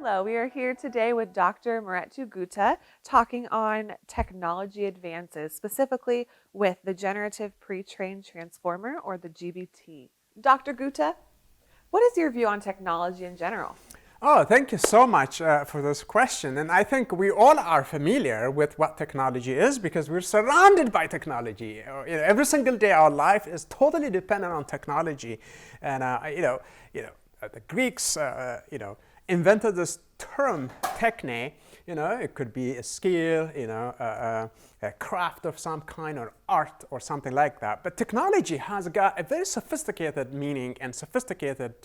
Hello, we are here today with Dr. Mihretu Guta talking on technology advances, specifically with the Generative Pre-trained Transformer, or the GBT. Dr. Guta, what is your view on technology in general? Oh, thank you so much for this question. And I think we all are familiar with what technology is because we're surrounded by technology. Every single day our life is totally dependent on technology. And, the Greeks, invented this term, techne. It could be a skill, a craft of some kind, or art, or something like that. But technology has got a very sophisticated meaning and sophisticated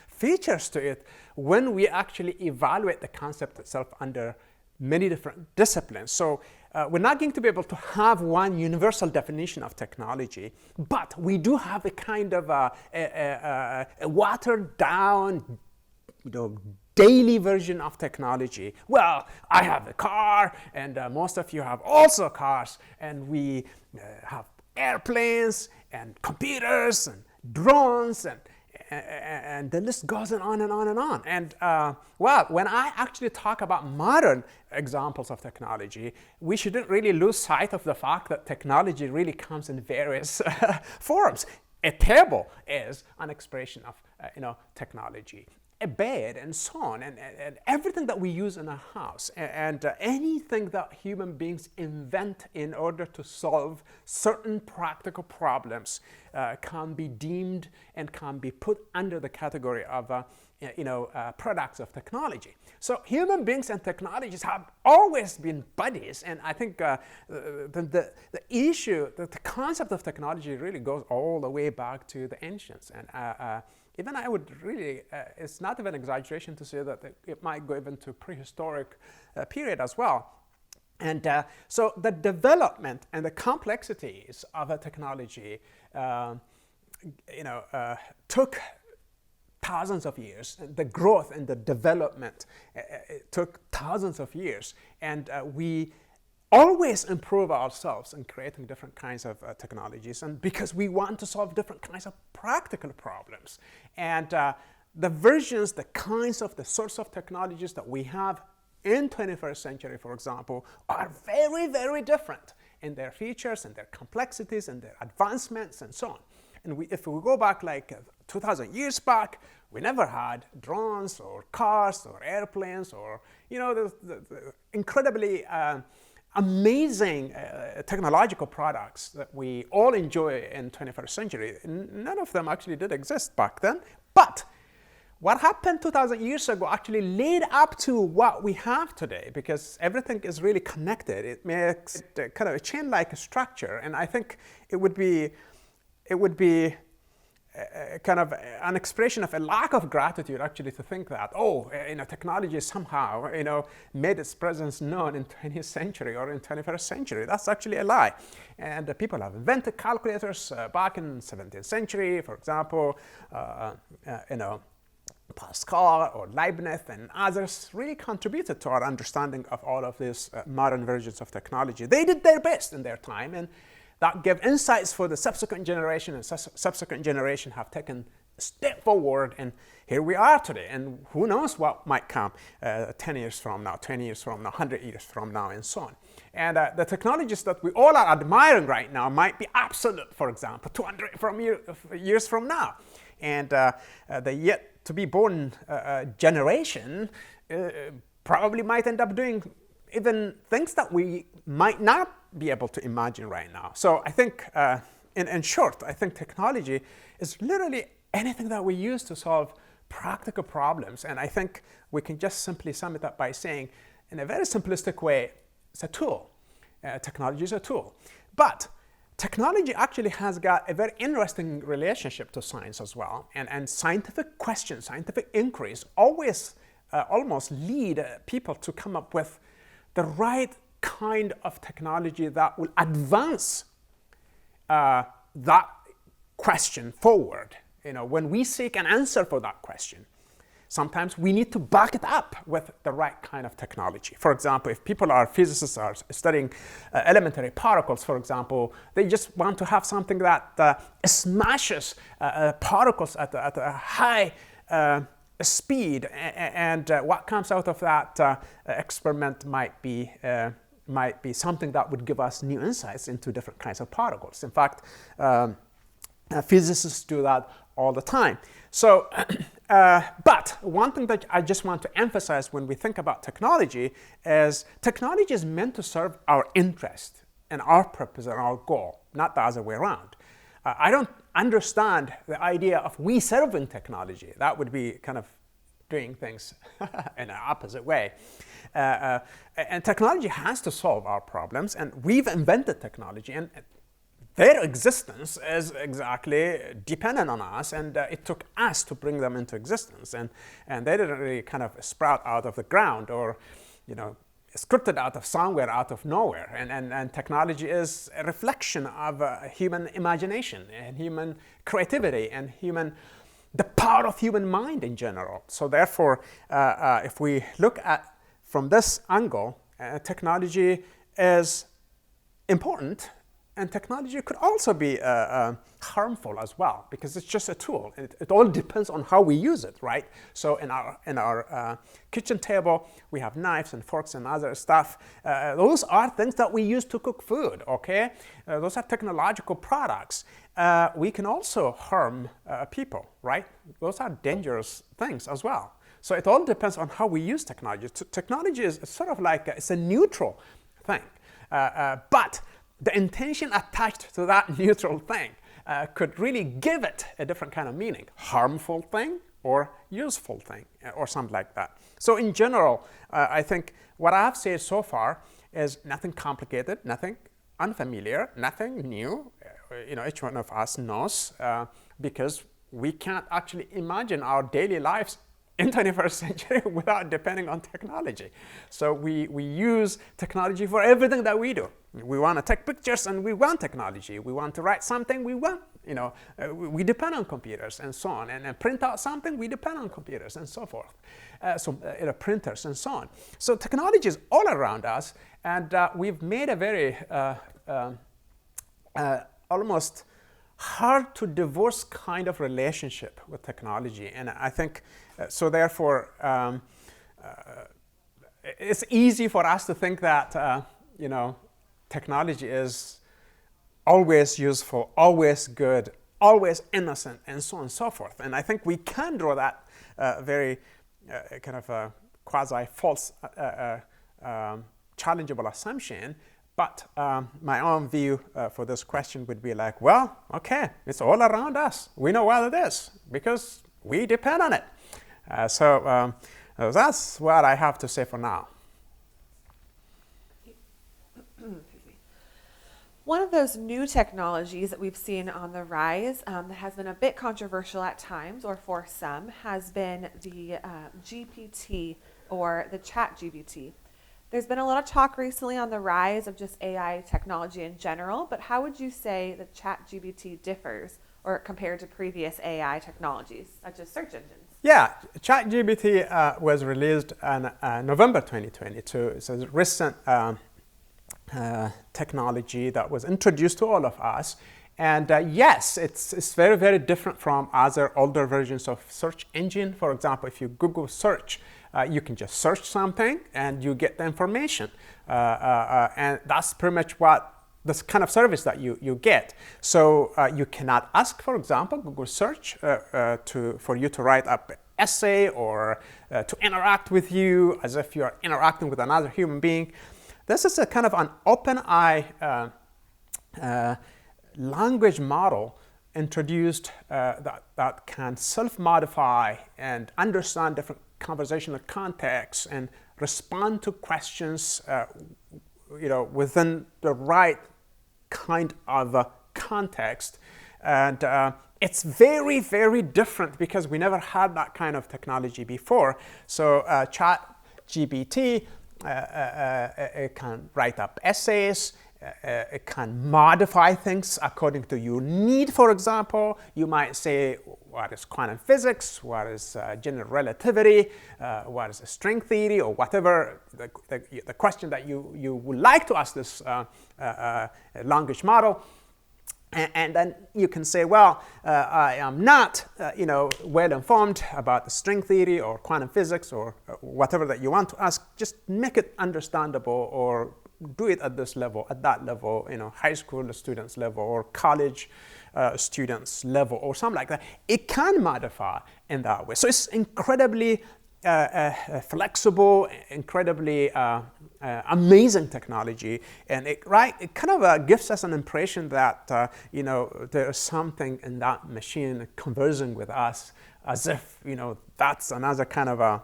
features to it when we actually evaluate the concept itself under many different disciplines. So we're not going to be able to have one universal definition of technology, but we do have a kind of a watered down, daily version of technology. Well, I have a car, and most of you have also cars, and we have airplanes and computers and drones, and the list goes on and on and on. And well, when I actually talk about modern examples of technology, we shouldn't really lose sight of the fact that technology really comes in various forms. A table is an expression of technology. A bed, and so on, and everything that we use in a house, and anything that human beings invent in order to solve certain practical problems can be deemed and can be put under the category of products of technology. So human beings and technologies have always been buddies, and I think the issue, the concept of technology really goes all the way back to the ancients. And even I would really, it's not even exaggeration to say that it might go even to prehistoric period as well. And so the development and the complexities of a technology, took thousands of years. The growth and the development took thousands of years, and we always improve ourselves in creating different kinds of technologies, and because we want to solve different kinds of practical problems. And the versions, the kinds of the sorts of technologies that we have in 21st century, for example, are very, very different in their features and their complexities and their advancements and so on. And if we go back like 2,000 years back, we never had drones or cars or airplanes or, the incredibly amazing technological products that we all enjoy in 21st century. None of them actually did exist back then. But what happened 2,000 years ago actually led up to what we have today, because everything is really connected. It makes it kind of a chain-like structure, and I think it would be kind of an expression of a lack of gratitude actually to think that, technology somehow, made its presence known in 20th century or in 21st century. That's actually a lie. And people have invented calculators back in 17th century, for example, Pascal or Leibniz and others really contributed to our understanding of all of these modern versions of technology. They did their best in their time, and that gave insights for the subsequent generation, and subsequent generation have taken a step forward, and here we are today. And who knows what might come 10 years from now, 20 years from now, 100 years from now, and so on. And the technologies that we all are admiring right now might be obsolete, for example, 200 years from now. And the yet to be born generation probably might end up doing even things that we might not be able to imagine right now. So I think, in short, I think technology is literally anything that we use to solve practical problems. And I think we can just simply sum it up by saying, in a very simplistic way, it's a tool. Technology is a tool. But technology actually has got a very interesting relationship to science as well. And scientific questions, scientific inquiries always almost lead people to come up with the right kind of technology that will advance that question forward. When we seek an answer for that question, sometimes we need to back it up with the right kind of technology. For example, if people are physicists, are studying elementary particles, for example, they just want to have something that smashes particles at a high speed, and what comes out of that experiment might be something that would give us new insights into different kinds of particles. In fact, physicists do that all the time. So, but one thing that I just want to emphasize when we think about technology is technology is meant to serve our interest and our purpose and our goal, not the other way around. I don't understand the idea of we serving technology. That would be kind of doing things in an opposite way. And technology has to solve our problems, and we've invented technology, and their existence is exactly dependent on us, and it took us to bring them into existence, and they didn't really kind of sprout out of the ground or, scripted out of somewhere, out of nowhere. And technology is a reflection of human imagination and human creativity and the power of human mind in general. So therefore, if we look at from this angle, technology is important, and technology could also be harmful as well, because it's just a tool. It all depends on how we use it, right? So in our kitchen table, we have knives and forks and other stuff. Those are things that we use to cook food, okay? Those are technological products. We can also harm people, right? Those are dangerous things as well. So it all depends on how we use technology. Technology is sort of like, it's a neutral thing. But the intention attached to that neutral thing could really give it a different kind of meaning. Harmful thing or useful thing or something like that. So in general, I think what I have said so far is nothing complicated, nothing unfamiliar, nothing new. Each one of us knows because we can't actually imagine our daily lives in 21st century without depending on technology. So we use technology for everything that we do. We want to take pictures and we want technology. We want to write something, we want, we depend on computers and so on. And print out something, we depend on computers and so forth. Printers and so on. So technology is all around us, and we've made a very almost hard to divorce kind of relationship with technology. And I think, so therefore, it's easy for us to think that, technology is always useful, always good, always innocent, and so on and so forth. And I think we can draw that very kind of quasi-false, challengeable assumption. But my own view for this question would be like, well, okay, it's all around us. We know what it is because we depend on it. So that's what I have to say for now. One of those new technologies that we've seen on the rise that has been a bit controversial at times, or for some, has been the GPT or the ChatGPT. There's been a lot of talk recently on the rise of just AI technology in general, but how would you say that ChatGPT differs or compared to previous AI technologies, such as search engines? Yeah, ChatGPT was released in November 2022. It's a recent technology that was introduced to all of us. And yes, it's very, very different from other older versions of search engine. For example, if you Google search, you can just search something and you get the information. And that's pretty much what this kind of service that you get. So you cannot ask, for example, Google search for you to write up an essay or to interact with you as if you're interacting with another human being. This is a kind of an OpenAI language model introduced that can self-modify and understand different conversational contexts and respond to questions within the right kind of context. And it's very, very different because we never had that kind of technology before. So ChatGPT it can write up essays, it can modify things according to your need. For example, you might say, what is quantum physics, what is general relativity, what is string theory, or whatever the question that you would like to ask this language model. And then you can say, well, I am not, well informed about the string theory or quantum physics or whatever that you want to ask. Just make it understandable, or do it at this level, at that level, high school students level or college students level or something like that. It can modify in that way. So it's incredibly flexible, incredibly amazing technology, and it kind of gives us an impression that there is something in that machine conversing with us, as if that's another kind of a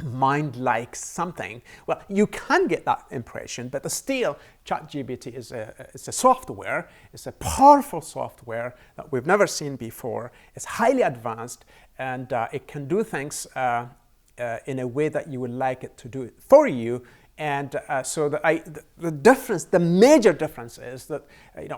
mind-like something. Well, you can get that impression, but still, ChatGPT is a software. It's a powerful software that we've never seen before. It's highly advanced, and it can do things in a way that you would like it to do it for you. And so the difference, the major difference is that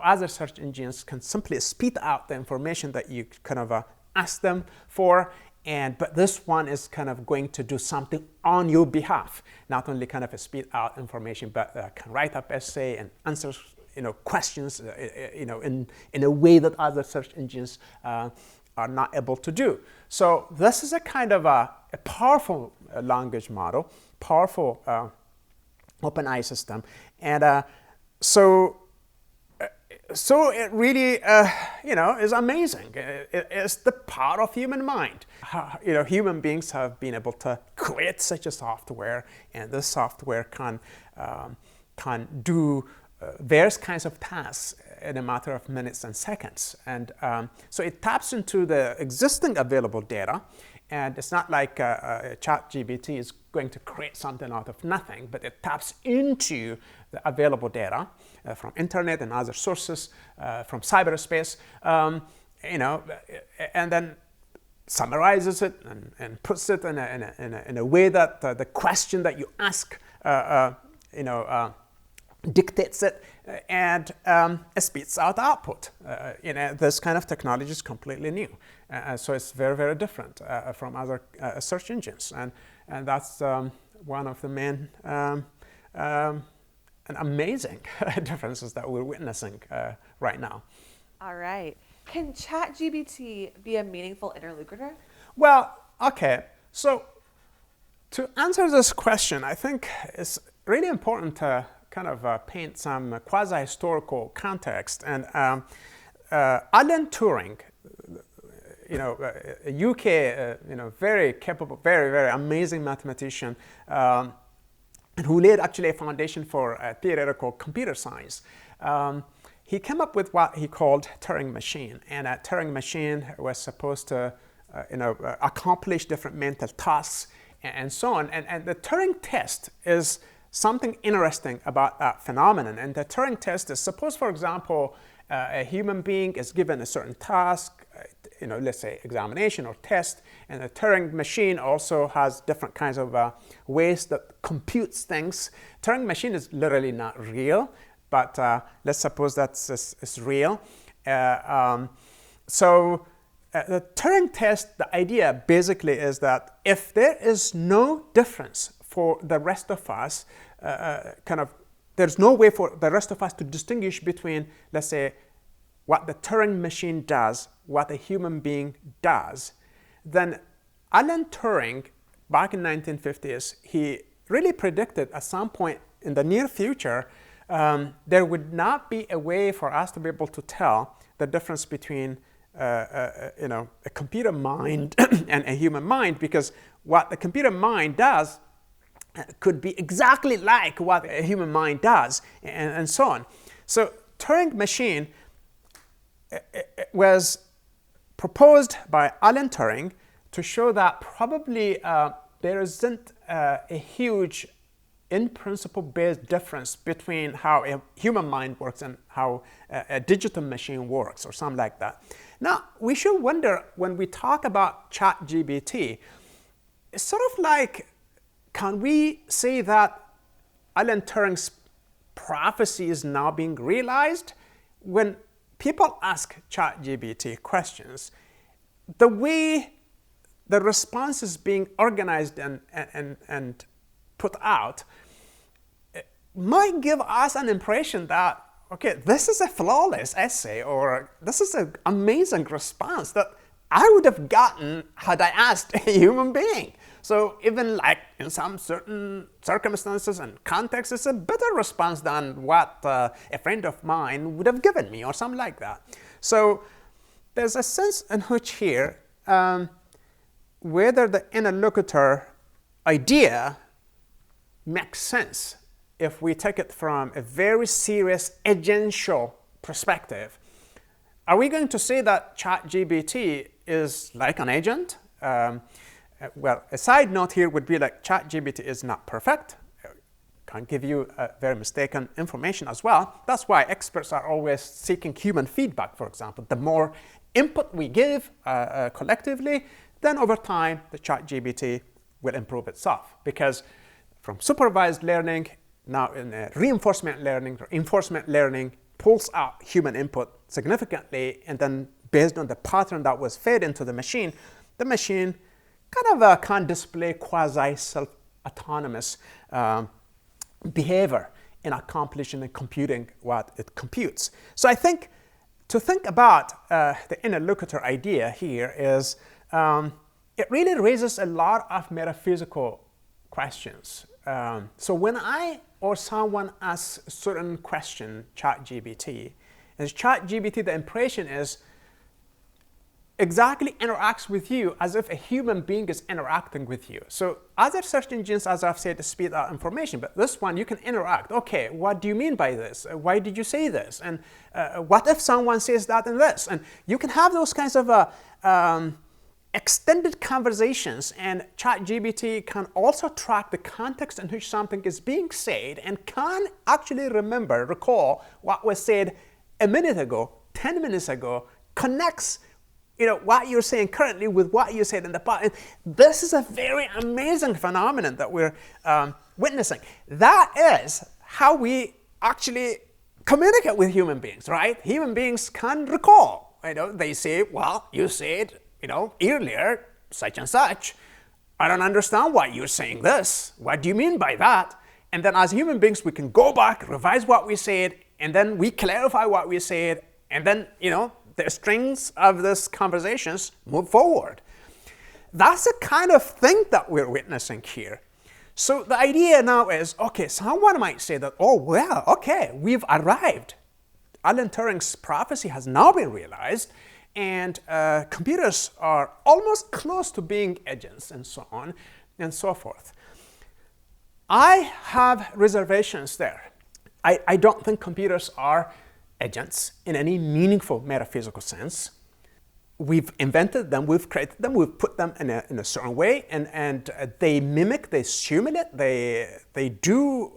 other search engines can simply spit out the information that you kind of ask them for, but this one is kind of going to do something on your behalf. Not only kind of spit out information, but can write up essay and answer questions in a way that other search engines are not able to do. So this is a kind of a powerful language model, powerful OpenAI system, and so it really is amazing. It's the power of human mind. Human beings have been able to create such a software, and this software can do various kinds of tasks in a matter of minutes and seconds. And so it taps into the existing available data, and it's not like ChatGPT is going to create something out of nothing, but it taps into the available data from internet and other sources, from cyberspace, and then summarizes it and puts it in a way that the question that you ask dictates it, and it spits out output. This kind of technology is completely new, so it's very, very different from other search engines, and that's one of the main and amazing differences that we're witnessing right now. All right. Can ChatGPT be a meaningful interlocutor? Well, okay. So to answer this question, I think it's really important to kind of paint some quasi-historical context. And Alan Turing, a UK, very capable, very, very amazing mathematician, and who laid actually a foundation for theoretical computer science. He came up with what he called Turing machine, and a Turing machine was supposed to accomplish different mental tasks and so on. And the Turing test is something interesting about that phenomenon. And the Turing test is, suppose, for example, a human being is given a certain task, let's say examination or test, and the Turing machine also has different kinds of ways that computes things. Turing machine is literally not real, but let's suppose it's real. So the Turing test, the idea basically is that if there is no difference for the rest of us, there's no way for the rest of us to distinguish between, let's say, what the Turing machine does, what a human being does, then Alan Turing, back in 1950s, he really predicted at some point in the near future, there would not be a way for us to be able to tell the difference between a computer mind and a human mind, because what the computer mind does could be exactly like what a human mind does, and so on. So Turing machine was proposed by Alan Turing to show that probably there isn't a huge in-principle based difference between how a human mind works and how a digital machine works, or something like that. Now, we should wonder, when we talk about ChatGPT, it's sort of like, can we say that Alan Turing's prophecy is now being realized? When people ask ChatGPT questions, the way the response is being organized and put out might give us an impression that, okay, this is a flawless essay, or this is an amazing response that I would have gotten had I asked a human being. So even like in some certain circumstances and contexts, it's a better response than what a friend of mine would have given me or something like that. So there's a sense in which here, whether the interlocutor idea makes sense if we take it from a very serious agential perspective. Are we going to say that ChatGPT is like an agent? Well, a side note here would be like ChatGPT is not perfect. Can give you very mistaken information as well. That's why experts are always seeking human feedback, for example. The more input we give collectively, then over time the ChatGPT will improve itself. Because from supervised learning, now in reinforcement learning pulls out human input significantly, and then based on the pattern that was fed into the machine kind of can display quasi-self-autonomous behavior in accomplishing and computing what it computes. So I think to think about the interlocutor idea here is it really raises a lot of metaphysical questions. So when I or someone asks a certain question, ChatGPT, and ChatGPT, the impression is exactly interacts with you as if a human being is interacting with you. So other search engines, as I've said, speed out information, but this one you can interact. Okay, what do you mean by this? Why did you say this? And what if someone says that and this? And you can have those kinds of extended conversations, and ChatGPT can also track the context in which something is being said and can actually recall what was said a minute ago, 10 minutes ago, connects what you're saying currently with what you said in the past. And this is a very amazing phenomenon that we're witnessing. That is how we actually communicate with human beings, right? Human beings can recall. They say, well, you said, earlier, such and such. I don't understand why you're saying this. What do you mean by that? And then as human beings, we can go back, revise what we said, and then we clarify what we said, and then, the strings of these conversations move forward. That's the kind of thing that we're witnessing here. So the idea now is, okay, someone might say that, oh, well, okay, we've arrived. Alan Turing's prophecy has now been realized, and computers are almost close to being agents, and so on and so forth. I have reservations there. I don't think computers are agents in any meaningful metaphysical sense. We've invented them, we've created them, we've put them in a certain way, and they mimic, they simulate, they do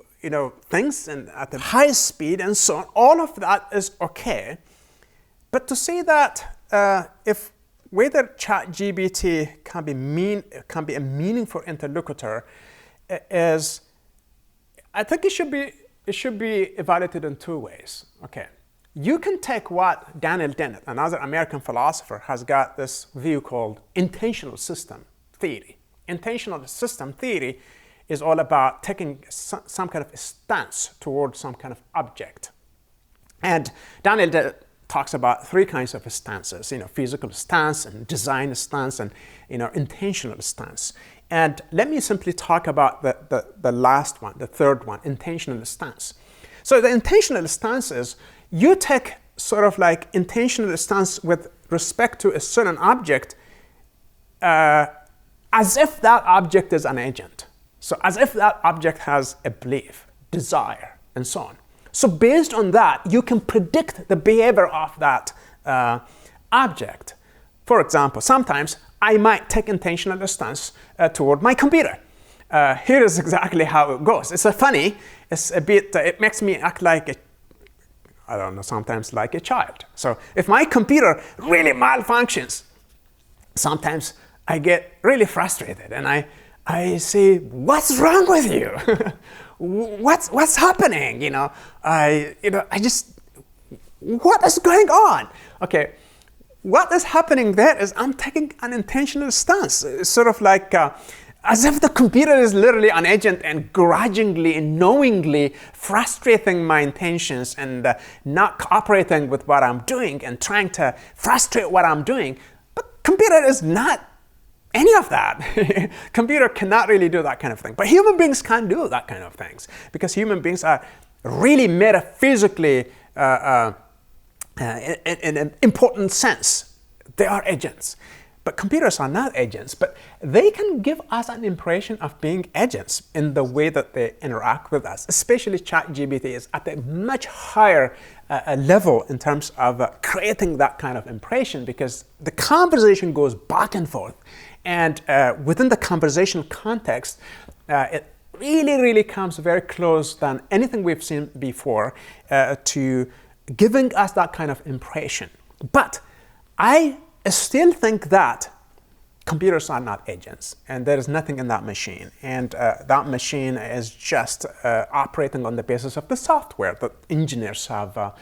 things at the highest speed and so on. All of that is okay. But to say that if whether ChatGPT can be a meaningful interlocutor is, I think it should be evaluated in two ways. Okay. You can take what Daniel Dennett, another American philosopher, has got this view called intentional system theory. Intentional system theory is all about taking some kind of a stance towards some kind of object. And Daniel Dennett talks about three kinds of stances, physical stance and design stance and intentional stance. And let me simply talk about the last one, the third one, intentional stance. So the intentional stance is you take sort of like intentional stance with respect to a certain object as if that object is an agent. So as if that object has a belief, desire, and so on. So based on that, you can predict the behavior of that object. For example, sometimes I might take intentional stance toward my computer. Here is exactly how it goes. It's a bit, it makes me act like sometimes like a child. So if my computer really malfunctions, sometimes I get really frustrated and I say, what's wrong with you? What's happening? What is going on? Okay, what is happening there is I'm taking an intentional stance. It's sort of like as if the computer is literally an agent and grudgingly and knowingly frustrating my intentions and not cooperating with what I'm doing and trying to frustrate what I'm doing. But computer is not any of that. Computer cannot really do that kind of thing. But human beings can do that kind of things because human beings are really metaphysically, in an important sense, they are agents. But computers are not agents, but they can give us an impression of being agents in the way that they interact with us. Especially ChatGPT is at a much higher level in terms of creating that kind of impression, because the conversation goes back and forth. And within the conversational context, it really comes very close than anything we've seen before to giving us that kind of impression. But I still think that computers are not agents, and there is nothing in that machine. And that machine is just operating on the basis of the software that engineers have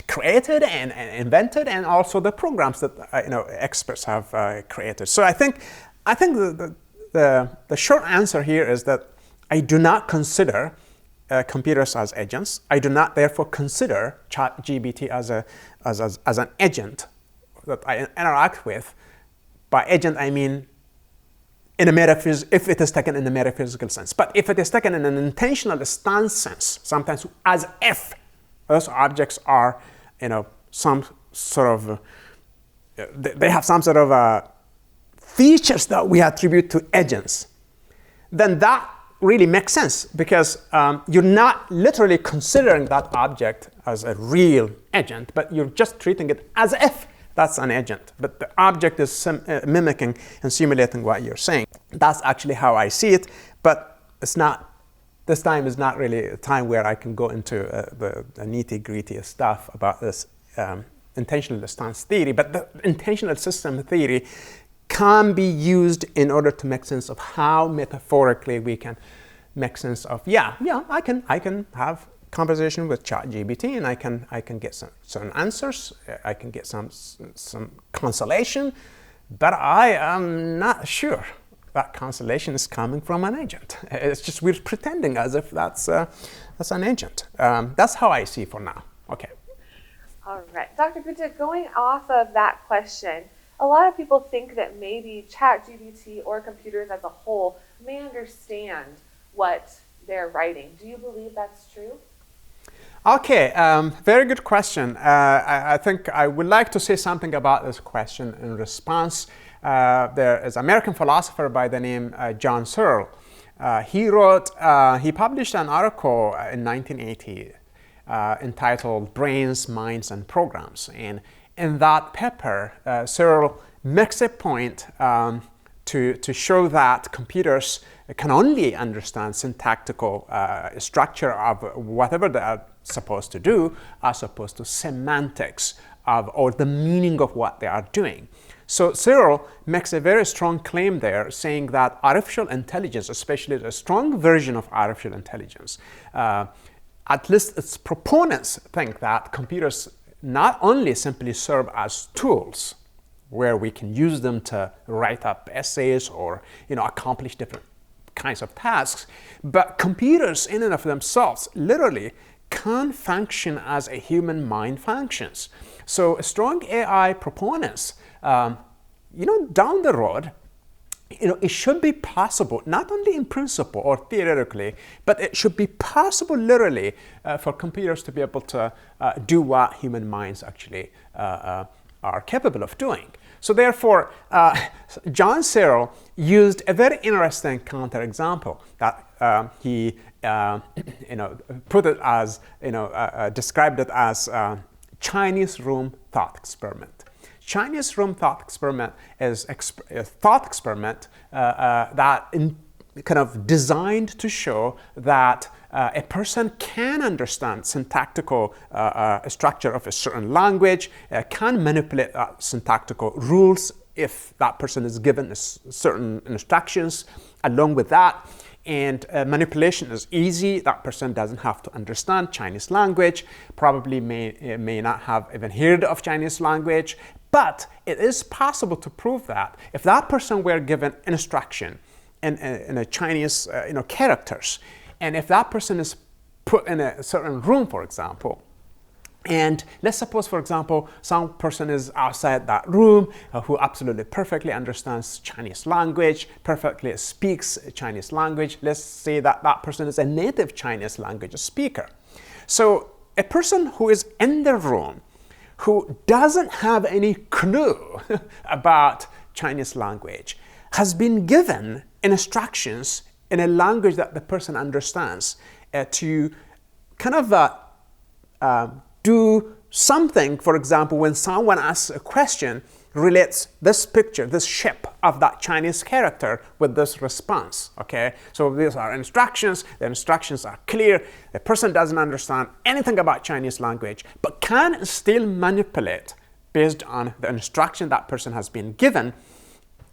created and invented, and also the programs that experts have created. So I think the short answer here is that I do not consider computers as agents. I do not therefore consider ChatGPT as an agent that I interact with. By agent, I mean if it is taken in a metaphysical sense. But if it is taken in an intentional stance sense, sometimes as if those objects are, some sort of, they have some sort of features that we attribute to agents, then that really makes sense, because you're not literally considering that object as a real agent, but you're just treating it as if that's an agent. But the object is mimicking and simulating what you're saying. That's actually how I see it, but it's not. This time is not really a time where I can go into the nitty-gritty stuff about this intentional stance theory. But the intentional system theory can be used in order to make sense of how metaphorically we can make sense of, I can have conversation with ChatGPT, and I can get some answers. I can get some consolation, but I am not sure that consolation is coming from an agent. It's just we're pretending as if that's an agent. That's how I see for now. Okay. All right, Dr. Guta, going off of that question, a lot of people think that maybe ChatGPT or computers as a whole may understand what they're writing. Do you believe that's true? Okay, very good question. I think I would like to say something about this question in response. There is an American philosopher by the name John Searle. He published an article in 1980 entitled Brains, Minds, and Programs. And in that paper, Searle makes a point to show that computers can only understand syntactical structure of whatever they are supposed to do, as opposed to semantics or the meaning of what they are doing. So Searle makes a very strong claim there, saying that artificial intelligence, especially a strong version of artificial intelligence, at least its proponents think that computers not only simply serve as tools, where we can use them to write up essays or accomplish different kinds of tasks, but computers in and of themselves literally can function as a human mind functions. So strong AI proponents, down the road, it should be possible, not only in principle or theoretically, but it should be possible literally for computers to be able to do what human minds actually are capable of doing. So therefore, John Searle used a very interesting counterexample that he put it as, described it as Chinese room thought experiment. Chinese room thought experiment is a thought experiment that kind of designed to show that a person can understand syntactical structure of a certain language, can manipulate syntactical rules if that person is given certain instructions along with that. And manipulation is easy. That person doesn't have to understand Chinese language, probably may not have even heard of Chinese language, But it is possible to prove that if that person were given instruction in a Chinese characters, and if that person is put in a certain room, for example, and let's suppose, for example, some person is outside that room who absolutely perfectly understands Chinese language, perfectly speaks Chinese language. Let's say that that person is a native Chinese language speaker. So a person who is in the room who doesn't have any clue about Chinese language has been given instructions in a language that the person understands to kind of do something. For example, when someone asks a question, relates this picture, this shape of that Chinese character with this response, okay? So these are instructions. The instructions are clear. The person doesn't understand anything about Chinese language, but can still manipulate based on the instruction that person has been given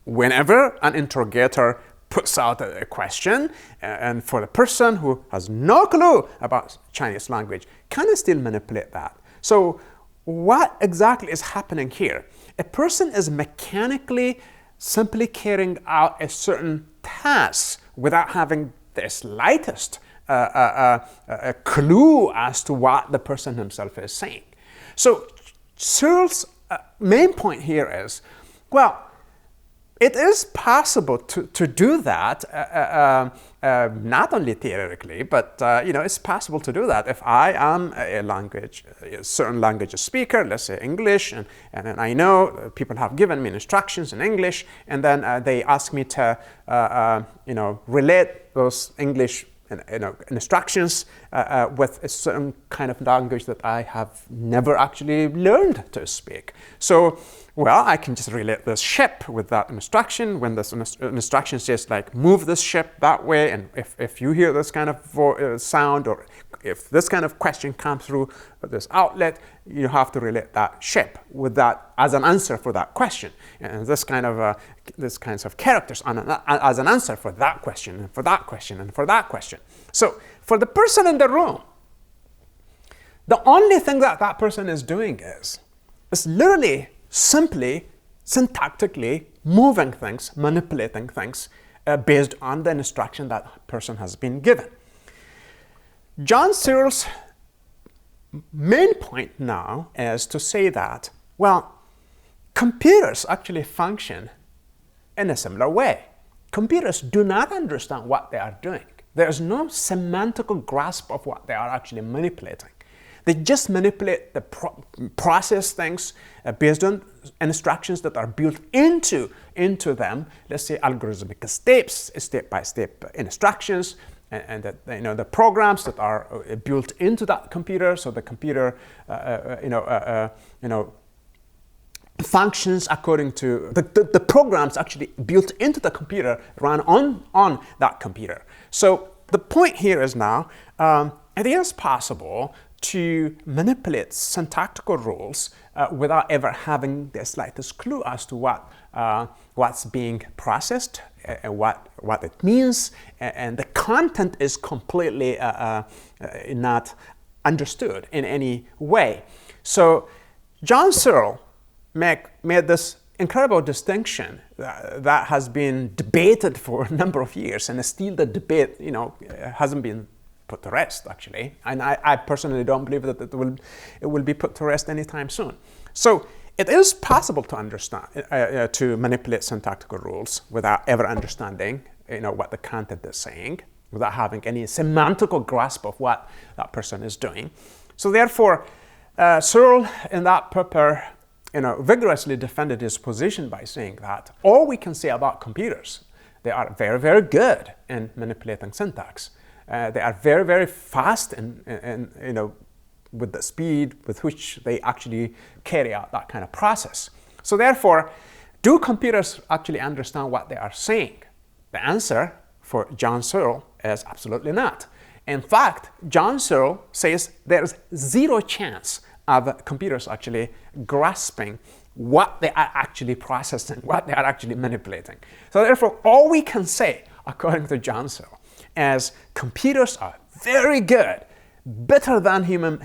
whenever an interrogator puts out a question, and for the person who has no clue about Chinese language, can still manipulate that. So what exactly is happening here? A person is mechanically simply carrying out a certain task without having the slightest a clue as to what the person himself is saying. So Searle's main point here is, well, it is possible to do that, not only theoretically, but it's possible to do that. If I am a certain language speaker, let's say English, and I know people have given me instructions in English, and then they ask me to relate those English instructions with a certain kind of language that I have never actually learned to speak. So, well, I can just relate this ship with that instruction. When this instruction says, like, move this ship that way, and if you hear this kind of sound, or if this kind of question comes through this outlet, you have to relate that ship with that as an answer for that question, and this kinds of characters as an answer for that question, and for that question, and for that question. So for the person in the room, the only thing that that person is doing is literally simply syntactically moving things, manipulating things based on the instruction that person has been given. John Searle's main point now is to say that, well, computers actually function in a similar way. Computers do not understand what they are doing. There is no semantical grasp of what they are actually manipulating. They just manipulate the process things based on instructions that are built into them. Let's say algorithmic steps, step-by-step instructions, and that the programs that are built into that computer. So the computer, functions according to the programs actually built into the computer run on that computer. So the point here is now it is possible to manipulate syntactical rules without ever having the slightest clue as to what's being processed and what it means, and the content is completely not understood in any way. So John Searle made this incredible distinction that has been debated for a number of years, and still the debate hasn't been put to rest, actually. And I personally don't believe that it will be put to rest anytime soon. So it is possible to understand, to manipulate syntactical rules without ever understanding, what the content is saying, without having any semantical grasp of what that person is doing. So therefore, Searle in that paper, vigorously defended his position by saying that all we can say about computers, they are very, very good in manipulating syntax. They are very, very fast and with the speed with which they actually carry out that kind of process. So therefore, do computers actually understand what they are saying? The answer for John Searle is absolutely not. In fact, John Searle says there's zero chance of computers actually grasping what they are actually processing, what they are actually manipulating. So therefore, all we can say, according to John Searle, is computers are very good, better than human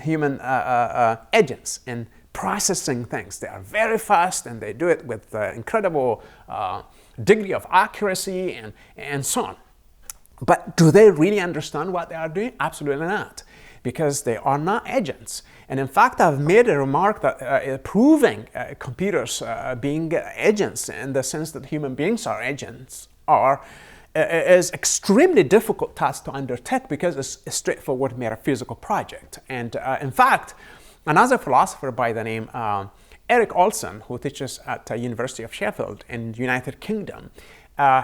agents in processing things. They are very fast, and they do it with incredible degree of accuracy and so on. But do they really understand what they are doing? Absolutely not, because they are not agents. And in fact, I've made a remark that proving computers being agents in the sense that human beings are agents is extremely difficult task to undertake, because it's a straightforward metaphysical project. And in fact, another philosopher by the name Erik Olson, who teaches at the University of Sheffield in the United Kingdom,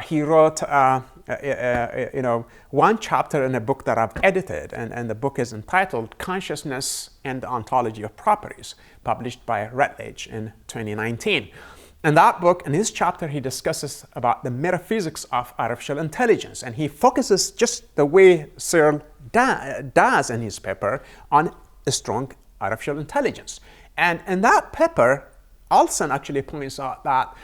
he wrote one chapter in a book that I've edited, and the book is entitled Consciousness and the Ontology of Properties, published by Routledge in 2019. In that book, in his chapter, he discusses about the metaphysics of artificial intelligence, and he focuses, just the way Searle does in his paper, on a strong artificial intelligence. And in that paper, Olson actually points out that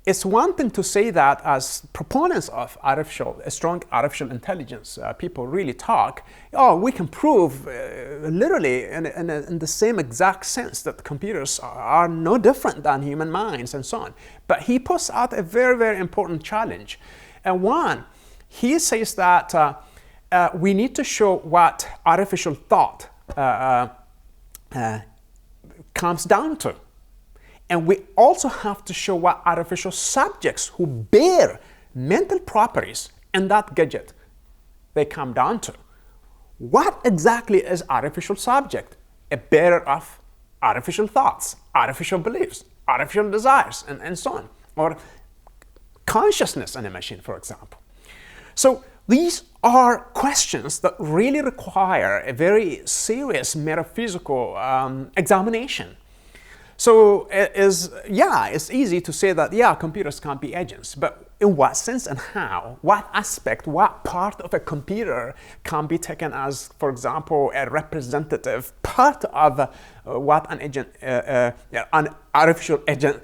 it's one thing to say that as proponents of a strong artificial intelligence, people really talk, oh, we can prove literally in the same exact sense that computers are no different than human minds and so on. But he puts out a very, very important challenge. And one, he says that we need to show what artificial thought comes down to. And we also have to show what artificial subjects who bear mental properties in that gadget they come down to. What exactly is artificial subject? A bearer of artificial thoughts, artificial beliefs, artificial desires, and so on. Or consciousness in a machine, for example. So these are questions that really require a very serious metaphysical examination. So it's easy to say that, computers can't be agents, but in what sense and how? What aspect, what part of a computer can be taken as, for example, a representative part of what an agent, an artificial agent,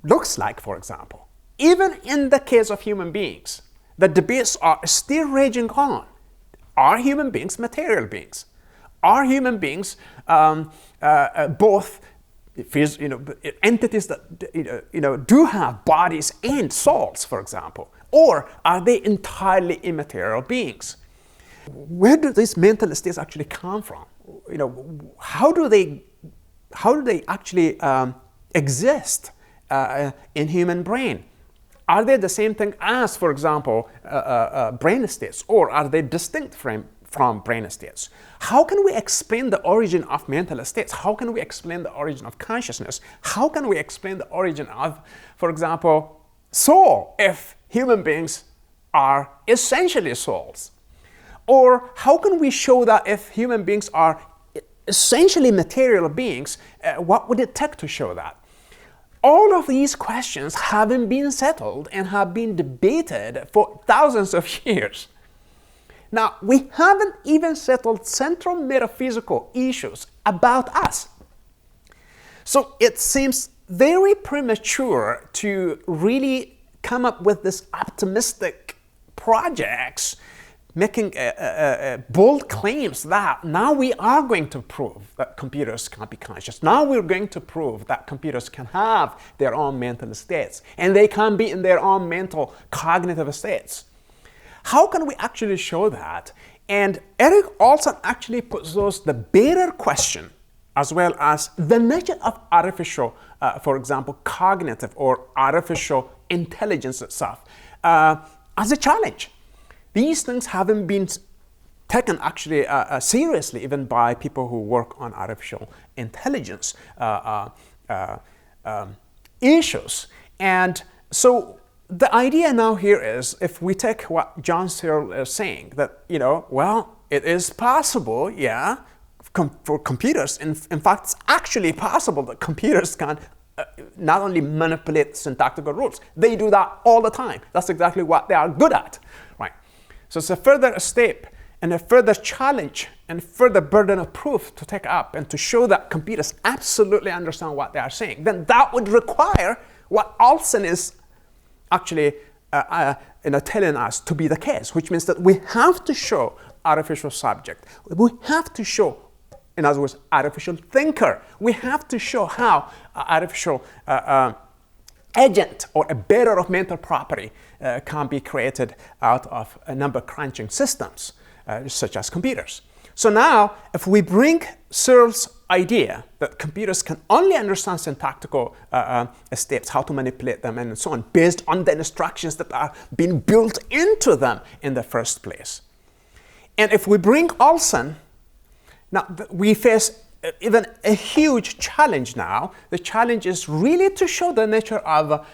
looks like, for example? Even in the case of human beings, the debates are still raging on. Are human beings material beings? Are human beings both entities that do have bodies and souls, for example, or are they entirely immaterial beings? Where do these mental states actually come from? How do they actually exist in human brain? Are they the same thing as, for example, brain states, or are they distinct from brain states? How can we explain the origin of mental states? How can we explain the origin of consciousness? How can we explain the origin of, for example, soul, if human beings are essentially souls? Or how can we show that if human beings are essentially material beings, what would it take to show that? All of these questions haven't been settled and have been debated for thousands of years. Now, we haven't even settled central metaphysical issues about us. So it seems very premature to really come up with this optimistic projects, making bold claims that now we are going to prove that computers can be conscious. Now we're going to prove that computers can have their own mental states, and they can be in their own mental cognitive states. How can we actually show that? And Erik Olson actually puts the better question, as well as the nature of artificial, for example, cognitive or artificial intelligence itself, as a challenge. These things haven't been taken actually seriously, even by people who work on artificial intelligence issues. And so the idea now here is, if we take what John Searle is saying, that, well, it is possible, for computers. In fact, it's actually possible that computers can not only manipulate syntactical rules, they do that all the time. That's exactly what they are good at, right? So it's a further step and a further challenge and further burden of proof to take up and to show that computers absolutely understand what they are saying. Then that would require what Olson is actually telling us to be the case, which means that we have to show artificial subject. We have to show in other words, artificial thinker. We have to show how artificial agent or a bearer of mental property can be created out of a number crunching systems, such as computers. So now, if we bring Searle's idea that computers can only understand syntactical states, how to manipulate them, and so on, based on the instructions that are being built into them in the first place. And if we bring Olson, now we face even a huge challenge now. The challenge is really to show the nature of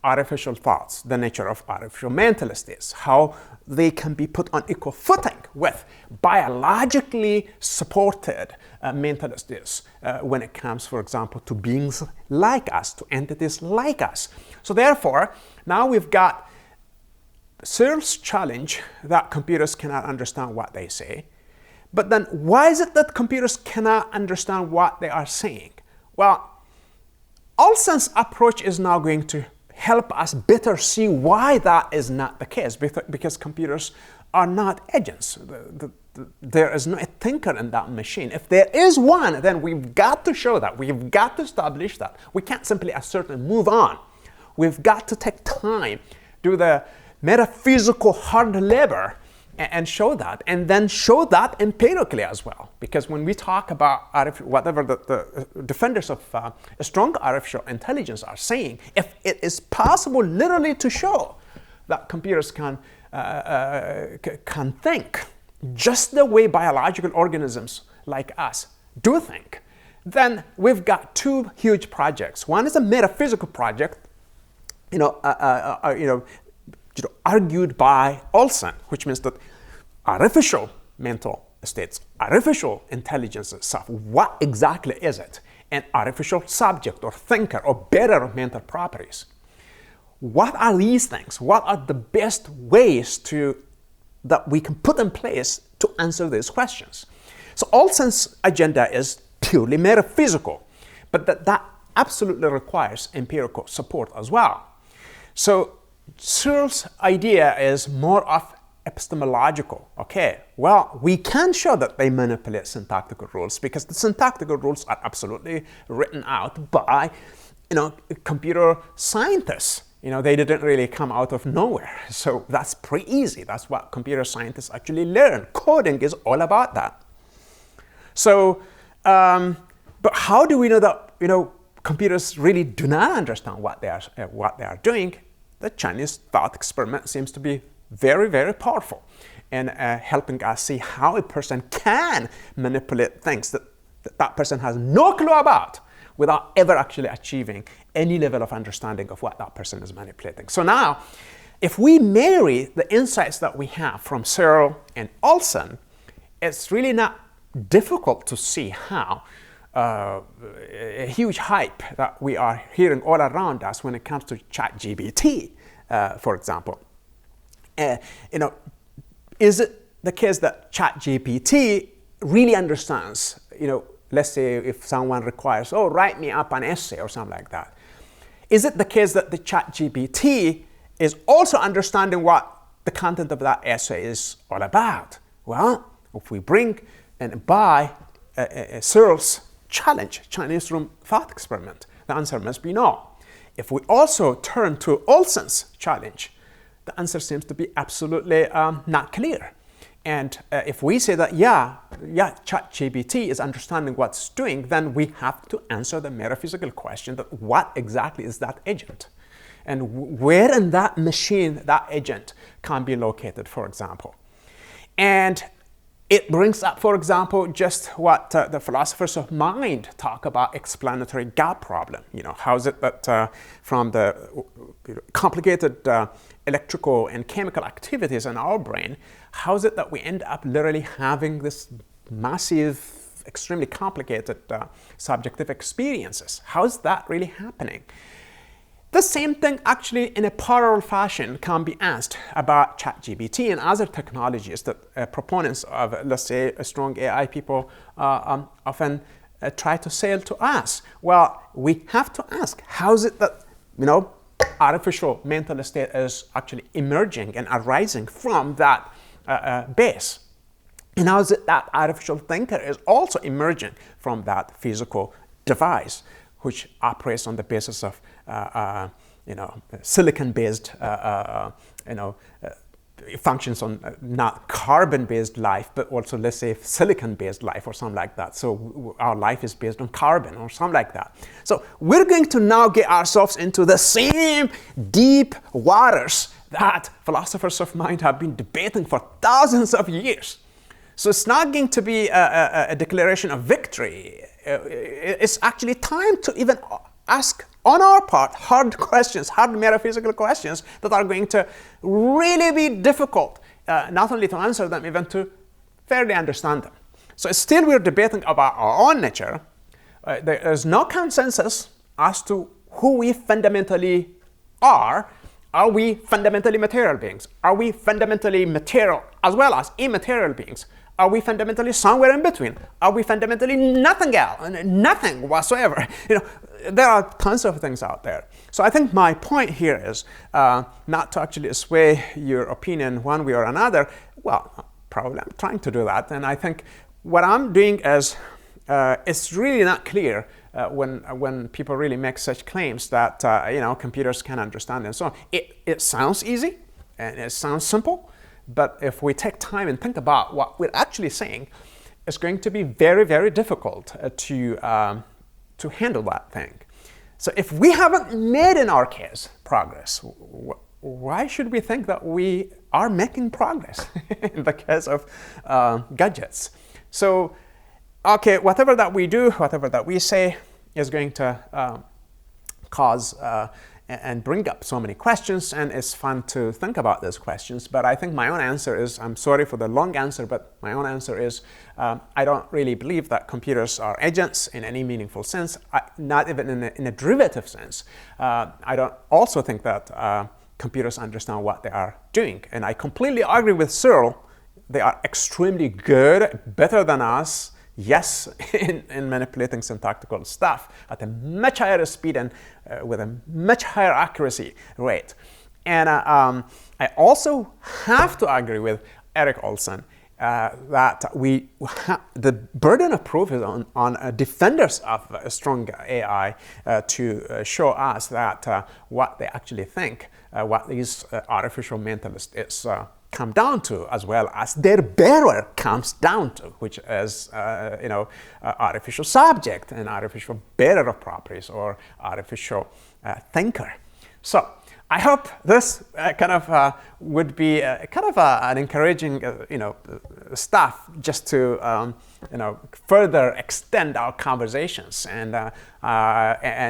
artificial thoughts, the nature of artificial mental states, how they can be put on equal footing with biologically supported mental states when it comes, for example, to beings like us, to entities like us. So therefore, now we've got Searle's challenge that computers cannot understand what they say. But then why is it that computers cannot understand what they are saying? Well, Olson's approach is now going to help us better see why that is not the case, because computers are not agents. There is no thinker in that machine. If there is one, then we've got to show that. We've got to establish that. We can't simply assert and move on. We've got to take time, do the metaphysical hard labor, and show that, and then show that empirically as well. Because when we talk about whatever the defenders of a strong artificial intelligence are saying, if it is possible literally to show that computers can think just the way biological organisms like us do think, then we've got two huge projects. One is a metaphysical project, argued by Olson, which means that artificial mental states, artificial intelligence itself, what exactly is it? An artificial subject or thinker or bearer of mental properties. What are these things? What are the best ways that we can put in place to answer these questions? So Olson's agenda is purely metaphysical, but that absolutely requires empirical support as well. So Searle's idea is more of epistemological. Okay, well, we can show that they manipulate syntactical rules because the syntactical rules are absolutely written out by, computer scientists. They didn't really come out of nowhere. So that's pretty easy. That's what computer scientists actually learn. Coding is all about that. So, but how do we know that, computers really do not understand what they are doing? The Chinese thought experiment seems to be very, very powerful in helping us see how a person can manipulate things that person has no clue about without ever actually achieving any level of understanding of what that person is manipulating. So now, if we marry the insights that we have from Searle and Olson, it's really not difficult to see how a huge hype that we are hearing all around us when it comes to ChatGPT, for example. Is it the case that ChatGPT really understands, let's say if someone requires, write me up an essay or something like that. Is it the case that the ChatGPT is also understanding what the content of that essay is all about? Well, if we bring and buy Searle's challenge, Chinese room thought experiment, the answer must be no. If we also turn to Olson's challenge, the answer seems to be absolutely not clear. And if we say that, ChatGPT is understanding what it's doing, then we have to answer the metaphysical question that what exactly is that agent? And where in that machine that agent can be located, for example. And it brings up, for example, just what the philosophers of mind talk about explanatory gap problem. How is it that from the complicated electrical and chemical activities in our brain, how is it that we end up literally having this massive, extremely complicated subjective experiences? How is that really happening? The same thing actually in a parallel fashion can be asked about ChatGPT and other technologies that proponents of, let's say, strong AI people often try to sell to us. Well, we have to ask, how is it that, artificial mental state is actually emerging and arising from that base? And now that artificial thinker is also emerging from that physical device, which operates on the basis of silicon-based functions on not carbon-based life, but also, let's say, silicon-based life or something like that. So our life is based on carbon or something like that. So we're going to now get ourselves into the same deep waters that philosophers of mind have been debating for thousands of years. So it's not going to be a declaration of victory. It's actually time to even ask, on our part, hard questions, hard metaphysical questions that are going to really be difficult, not only to answer them, even to fairly understand them. So still we're debating about our own nature. There is no consensus as to who we fundamentally are. Are we fundamentally material beings? Are we fundamentally material as well as immaterial beings? Are we fundamentally somewhere in between? Are we fundamentally nothing else, nothing whatsoever? There are tons of things out there. So I think my point here is not to actually sway your opinion one way or another. Well, probably I'm trying to do that, and I think what I'm doing is it's really not clear when people really make such claims that computers can understand and so on. It sounds easy and it sounds simple. But if we take time and think about what we're actually saying, it's going to be very, very difficult to handle that thing. So if we haven't made, in our case, progress, why should we think that we are making progress in the case of gadgets? So, okay, whatever that we do, whatever that we say is going to cause and bring up so many questions, and it's fun to think about those questions. But I think my own answer is, I'm sorry for the long answer, but my own answer is, I don't really believe that computers are agents in any meaningful sense, not even in a derivative sense. I don't also think that computers understand what they are doing. And I completely agree with Cyril. They are extremely good, better than us, yes, in manipulating syntactical stuff at a much higher speed and with a much higher accuracy rate. And I also have to agree with Eric Olson that the burden of proof is on defenders of a strong AI to show us that what they actually think, what these artificial mentalists is come down to, as well as their bearer comes down to, which is artificial subject and artificial bearer of properties or artificial thinker. So I hope this would be an encouraging stuff just to further extend our conversations and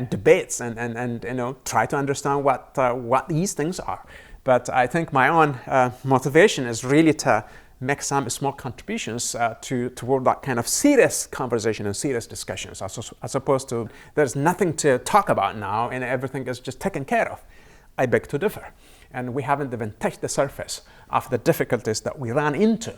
debates and try to understand what these things are. But I think my own motivation is really to make some small contributions toward that kind of serious conversation and serious discussions, as opposed to there's nothing to talk about now and everything is just taken care of. I beg to differ. And we haven't even touched the surface of the difficulties that we run into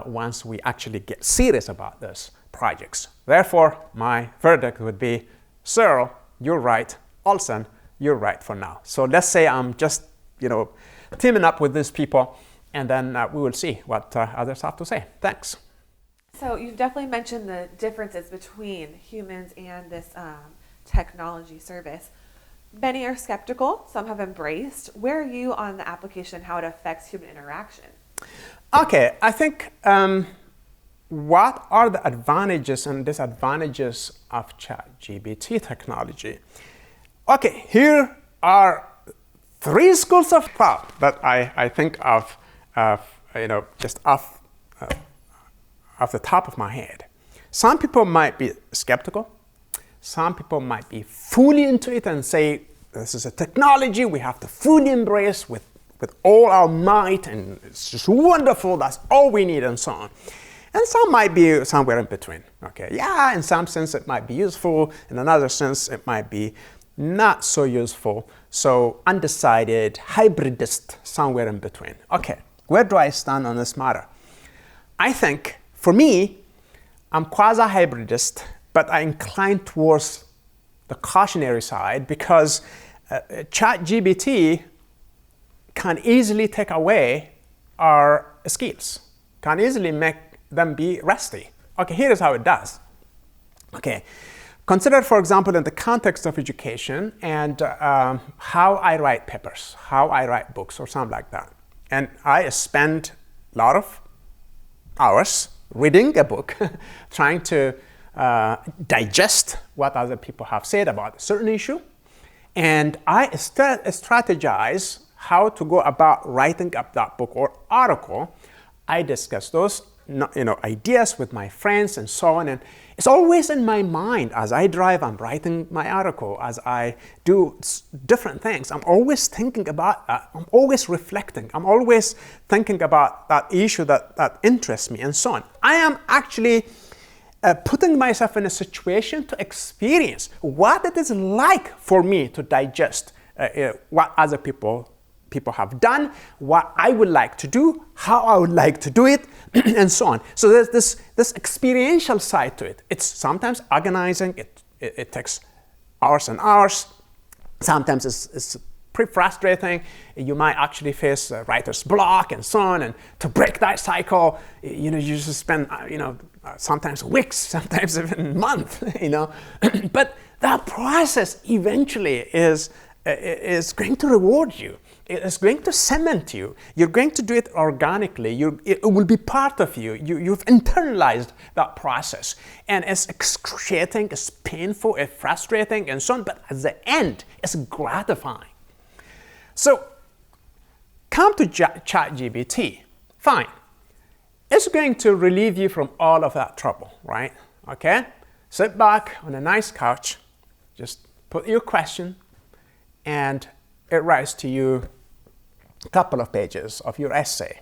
once we actually get serious about these projects. Therefore, my verdict would be, Cyril, you're right. Olson, you're right for now. So let's say I'm just teaming up with these people, and then we will see what others have to say. Thanks. So you've definitely mentioned the differences between humans and this technology service. Many are skeptical, some have embraced. Where are you on the application, how it affects human interaction? Okay, I think what are the advantages and disadvantages of ChatGPT technology? Okay, here are three schools of thought that I think of, just off the top of my head. Some people might be skeptical. Some people might be fully into it and say, this is a technology we have to fully embrace with all our might, and it's just wonderful, that's all we need, and so on. And some might be somewhere in between. Okay, yeah, in some sense it might be useful, in another sense it might be not so useful, so undecided, hybridist, somewhere in between. Okay, where do I stand on this matter? I think, for me, I'm quasi-hybridist, but I incline towards the cautionary side because ChatGPT can easily take away our skills, can easily make them be rusty. Okay, here is how it does. Okay, consider, for example, in the context of education and how I write papers, how I write books or something like that. And I spend a lot of hours reading a book, trying to digest what other people have said about a certain issue. And I strategize how to go about writing up that book or article. I discuss those ideas with my friends and so on. And it's always in my mind as I drive, I'm writing my article, as I do different things. I'm always thinking about that. I'm always reflecting. I'm always thinking about that issue that interests me and so on. I am actually putting myself in a situation to experience what it is like for me to digest what other people have done, what I would like to do, how I would like to do it, and so on. So there's this experiential side to it. It's sometimes agonizing. It takes hours and hours. Sometimes it's pretty frustrating. You might actually face writer's block and so on. And to break that cycle, you just spend sometimes weeks, sometimes even months. But that process eventually is going to reward you. It's going to cement you. You're going to do it organically. It will be part of you. You've internalized that process. And it's excruciating, it's painful, it's frustrating, and so on. But at the end, it's gratifying. So come to ChatGPT. Fine. It's going to relieve you from all of that trouble, right? Okay? Sit back on a nice couch, just put your question, and it writes to you a couple of pages of your essay.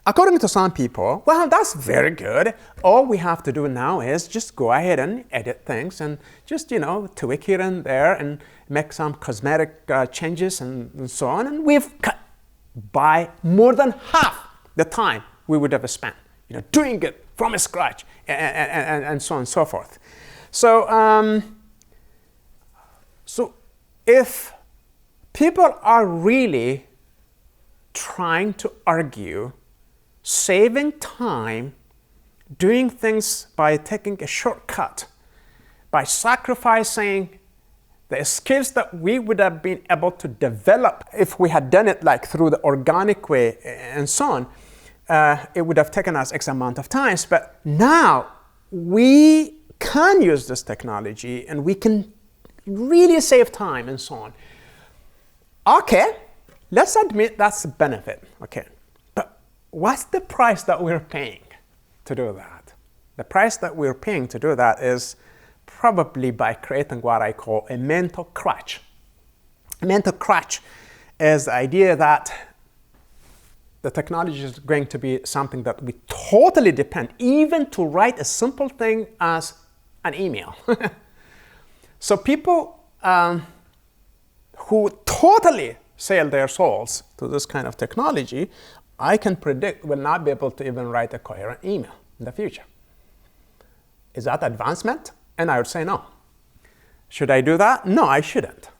According to some people, well, that's very good. All we have to do now is just go ahead and edit things and just, tweak here and there and make some cosmetic changes and so on. And we've cut by more than half the time we would have spent, doing it from scratch and so on and so forth. So if people are really trying to argue saving time, doing things by taking a shortcut, by sacrificing the skills that we would have been able to develop if we had done it like through the organic way and so on, it would have taken us X amount of times. But now we can use this technology and we can really save time and so on. Okay, let's admit that's a benefit. Okay, but what's the price that we're paying to do that? The price that we're paying to do that is probably by creating what I call a mental crutch. A mental crutch is the idea that the technology is going to be something that we totally depend, even to write a simple thing as an email. So people who totally sell their souls to this kind of technology, I can predict will not be able to even write a coherent email in the future. Is that advancement? And I would say no. Should I do that? No, I shouldn't.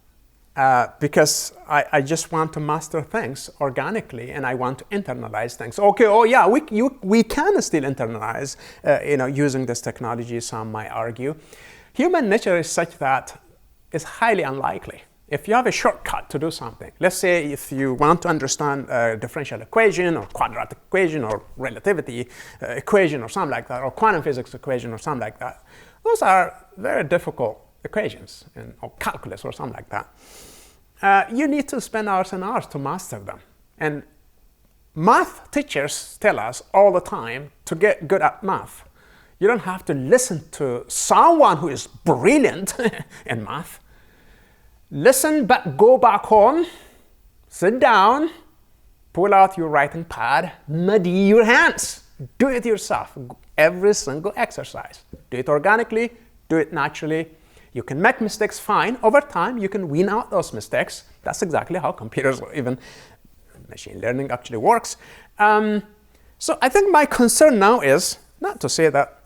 Because I just want to master things organically and I want to internalize things. Okay, oh yeah, we can still internalize, using this technology, some might argue. Human nature is such that it's highly unlikely. If you have a shortcut to do something, let's say if you want to understand a differential equation or quadratic equation or relativity equation or something like that, or quantum physics equation or something like that, those are very difficult equations, or calculus or something like that. You need to spend hours and hours to master them. And math teachers tell us all the time to get good at math. You don't have to listen to someone who is brilliant in math. Listen, but go back home, sit down, pull out your writing pad, muddy your hands. Do it yourself, every single exercise. Do it organically, do it naturally. You can make mistakes fine. Over time, you can wean out those mistakes. That's exactly how computers or even machine learning actually works. So I think my concern now is not to say that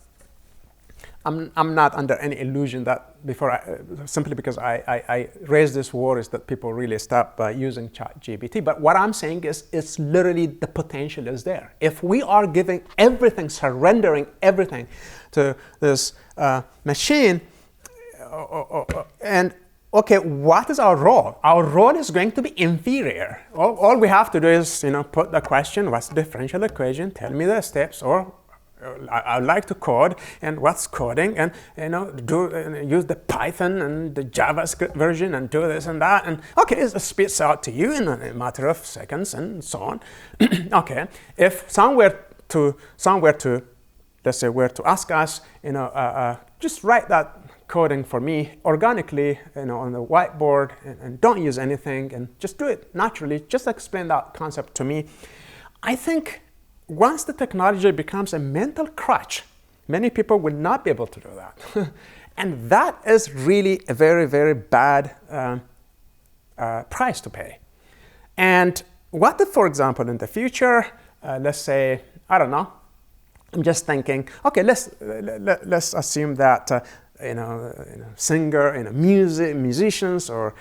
I'm not under any illusion that simply because I raise these worries that people really stop using ChatGPT. But what I'm saying is it's literally the potential is there. If we are giving everything, surrendering everything to this machine, and okay, what is our role? Our role is going to be inferior. All we have to do is, put the question, what's the differential equation? Tell me the steps, or I would like to code, and what's coding, and use the Python and the JavaScript version and do this and that, and okay, it spits out to you in a matter of seconds and so on. Okay, if somewhere to let's say were to ask us, just write that coding for me organically, on the whiteboard, and don't use anything, and just do it naturally. Just explain that concept to me. I think once the technology becomes a mental crutch, many people will not be able to do that. And that is really a very, very bad price to pay. And what if, for example, in the future, let's say, I don't know, I'm just thinking, okay, let's assume that musicians, or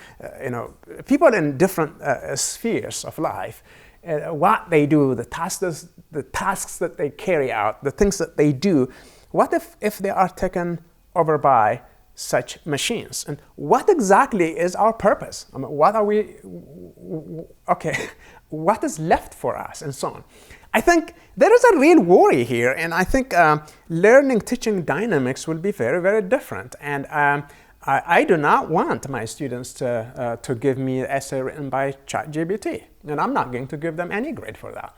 people in different spheres of life, what they do, the tasks that they carry out, the things that they do, what if they are taken over by such machines? And what exactly is our purpose? I mean, what are we, okay, what is left for us, and so on? I think there is a real worry here, and I think teaching dynamics will be very, very different. And I do not want my students to give me an essay written by ChatGPT, and I'm not going to give them any grade for that.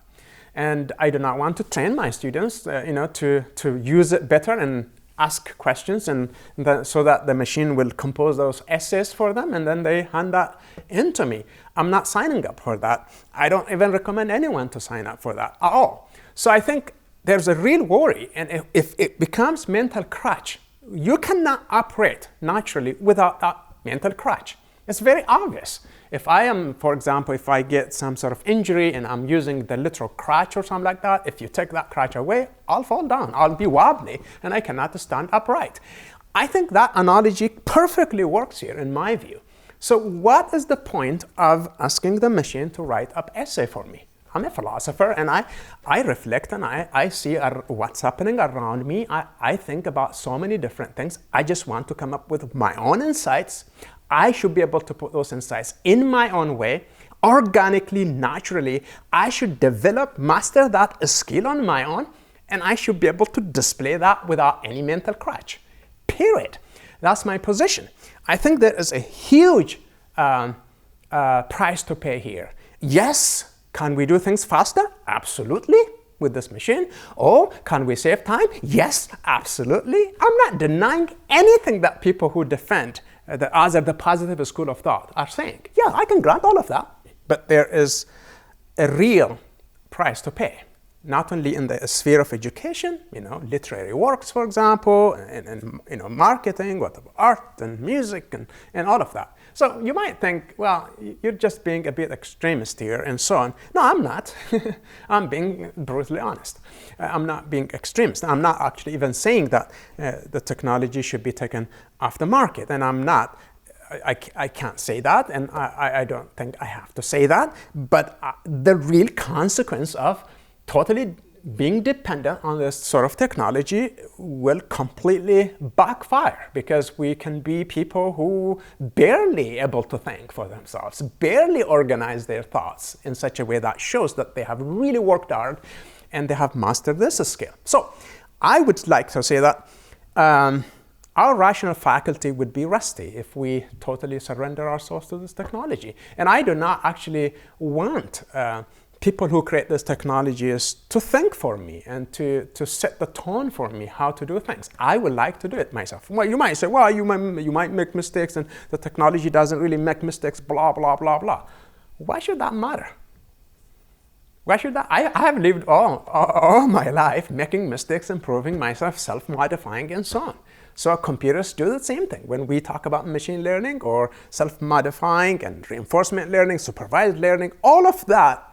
And I do not want to train my students, to use it better and ask questions, so that the machine will compose those essays for them, and then they hand that in to me. I'm not signing up for that. I don't even recommend anyone to sign up for that at all. So I think there's a real worry, and if it becomes mental crutch, you cannot operate naturally without that mental crutch. It's very obvious. If I am, for example, if I get some sort of injury and I'm using the literal crutch or something like that, if you take that crutch away, I'll fall down, I'll be wobbly, and I cannot stand upright. I think that analogy perfectly works here in my view. So what is the point of asking the machine to write up essay for me? I'm a philosopher, and I reflect, and I see what's happening around me. I think about so many different things. I just want to come up with my own insights. I should be able to put those insights in my own way, organically, naturally. I should master that skill on my own, and I should be able to display that without any mental crutch. Period. That's my position. I think there is a huge price to pay here. Yes, can we do things faster? Absolutely, with this machine. Oh, can we save time? Yes, absolutely. I'm not denying anything that people who defend the positive school of thought are saying. Yeah, I can grant all of that. But there is a real price to pay. Not only in the sphere of education, literary works, for example, and marketing, whatever, art and music and all of that. So you might think, well, you're just being a bit extremist here and so on. No, I'm not. I'm being brutally honest. I'm not being extremist. I'm not actually even saying that the technology should be taken off the market, and I'm not. I can't say that, and I don't think I have to say that. But the real consequence of totally being dependent on this sort of technology will completely backfire, because we can be people who barely able to think for themselves, barely organize their thoughts in such a way that shows that they have really worked hard and they have mastered this skill. So I would like to say that our rational faculty would be rusty if we totally surrender ourselves to this technology. And I do not actually want people who create this technology is to think for me and to set the tone for me how to do things. I would like to do it myself. Well, you might say, well, you might make mistakes, and the technology doesn't really make mistakes, blah, blah, blah, blah. Why should that matter? Why should that? I have lived all my life making mistakes, improving myself, self-modifying, and so on. So computers do the same thing. When we talk about machine learning or self-modifying and reinforcement learning, supervised learning, all of that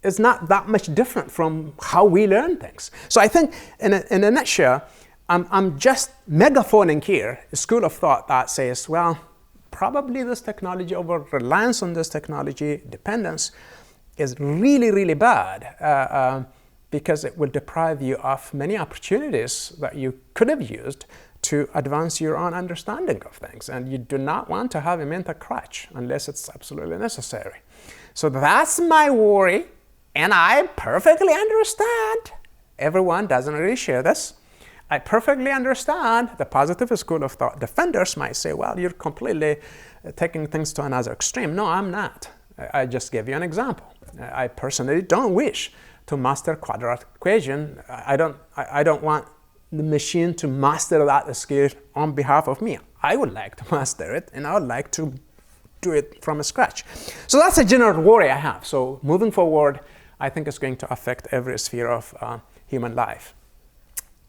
is not that much different from how we learn things. So I think in a nutshell, I'm just megaphoning here a school of thought that says, well, probably this technology, over reliance on this technology, dependence, is really, really bad because it will deprive you of many opportunities that you could have used to advance your own understanding of things. And you do not want to have a mental crutch unless it's absolutely necessary. So that's my worry, and I perfectly understand. Everyone doesn't really share this. I perfectly understand the positive school of thought defenders might say, well, you're completely taking things to another extreme. No, I'm not. I just gave you an example. I personally don't wish to master quadratic equation. I don't want the machine to master that skill on behalf of me. I would like to master it, and I would like to do it from scratch. So that's a general worry I have. So moving forward, I think it's going to affect every sphere of human life.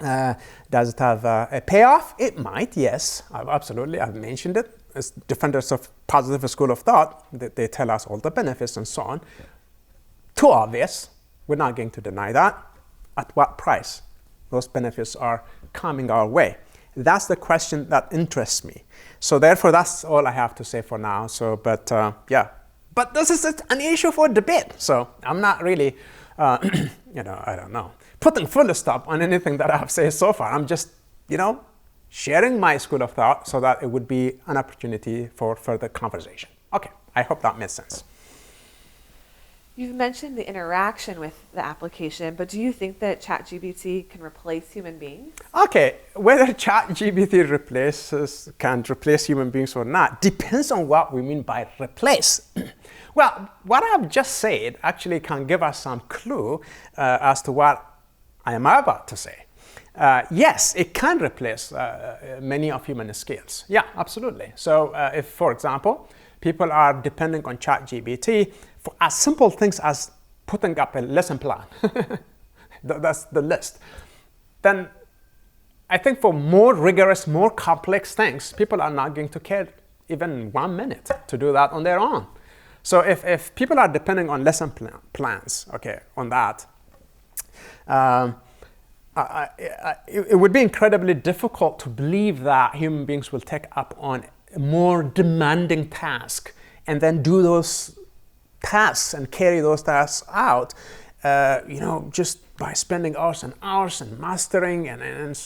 Does it have a payoff? It might, yes. Absolutely, I've mentioned it. As defenders of positive school of thought, they tell us all the benefits and so on. Too obvious. We're not going to deny that. At what price? Those benefits are coming our way. That's the question that interests me. So therefore, that's all I have to say for now. So, yeah. But this is an issue for debate. So I'm not really, I don't know, putting full stop on anything that I've said so far. I'm just, sharing my school of thought so that it would be an opportunity for further conversation. Okay, I hope that makes sense. You've mentioned the interaction with the application, but do you think that ChatGPT can replace human beings? Okay, whether ChatGPT can replace human beings or not depends on what we mean by replace. Well, what I've just said actually can give us some clue as to what I am about to say. Yes, it can replace many of human skills. Yeah, absolutely. So if, for example, people are depending on ChatGPT for as simple things as putting up a lesson plan, that's the list, then I think for more rigorous, more complex things, people are not going to care even 1 minute to do that on their own. So if people are depending on lesson plans, okay, on that, it would be incredibly difficult to believe that human beings will take up on a more demanding task and then do those tasks and carry those tasks out, just by spending hours and hours and mastering and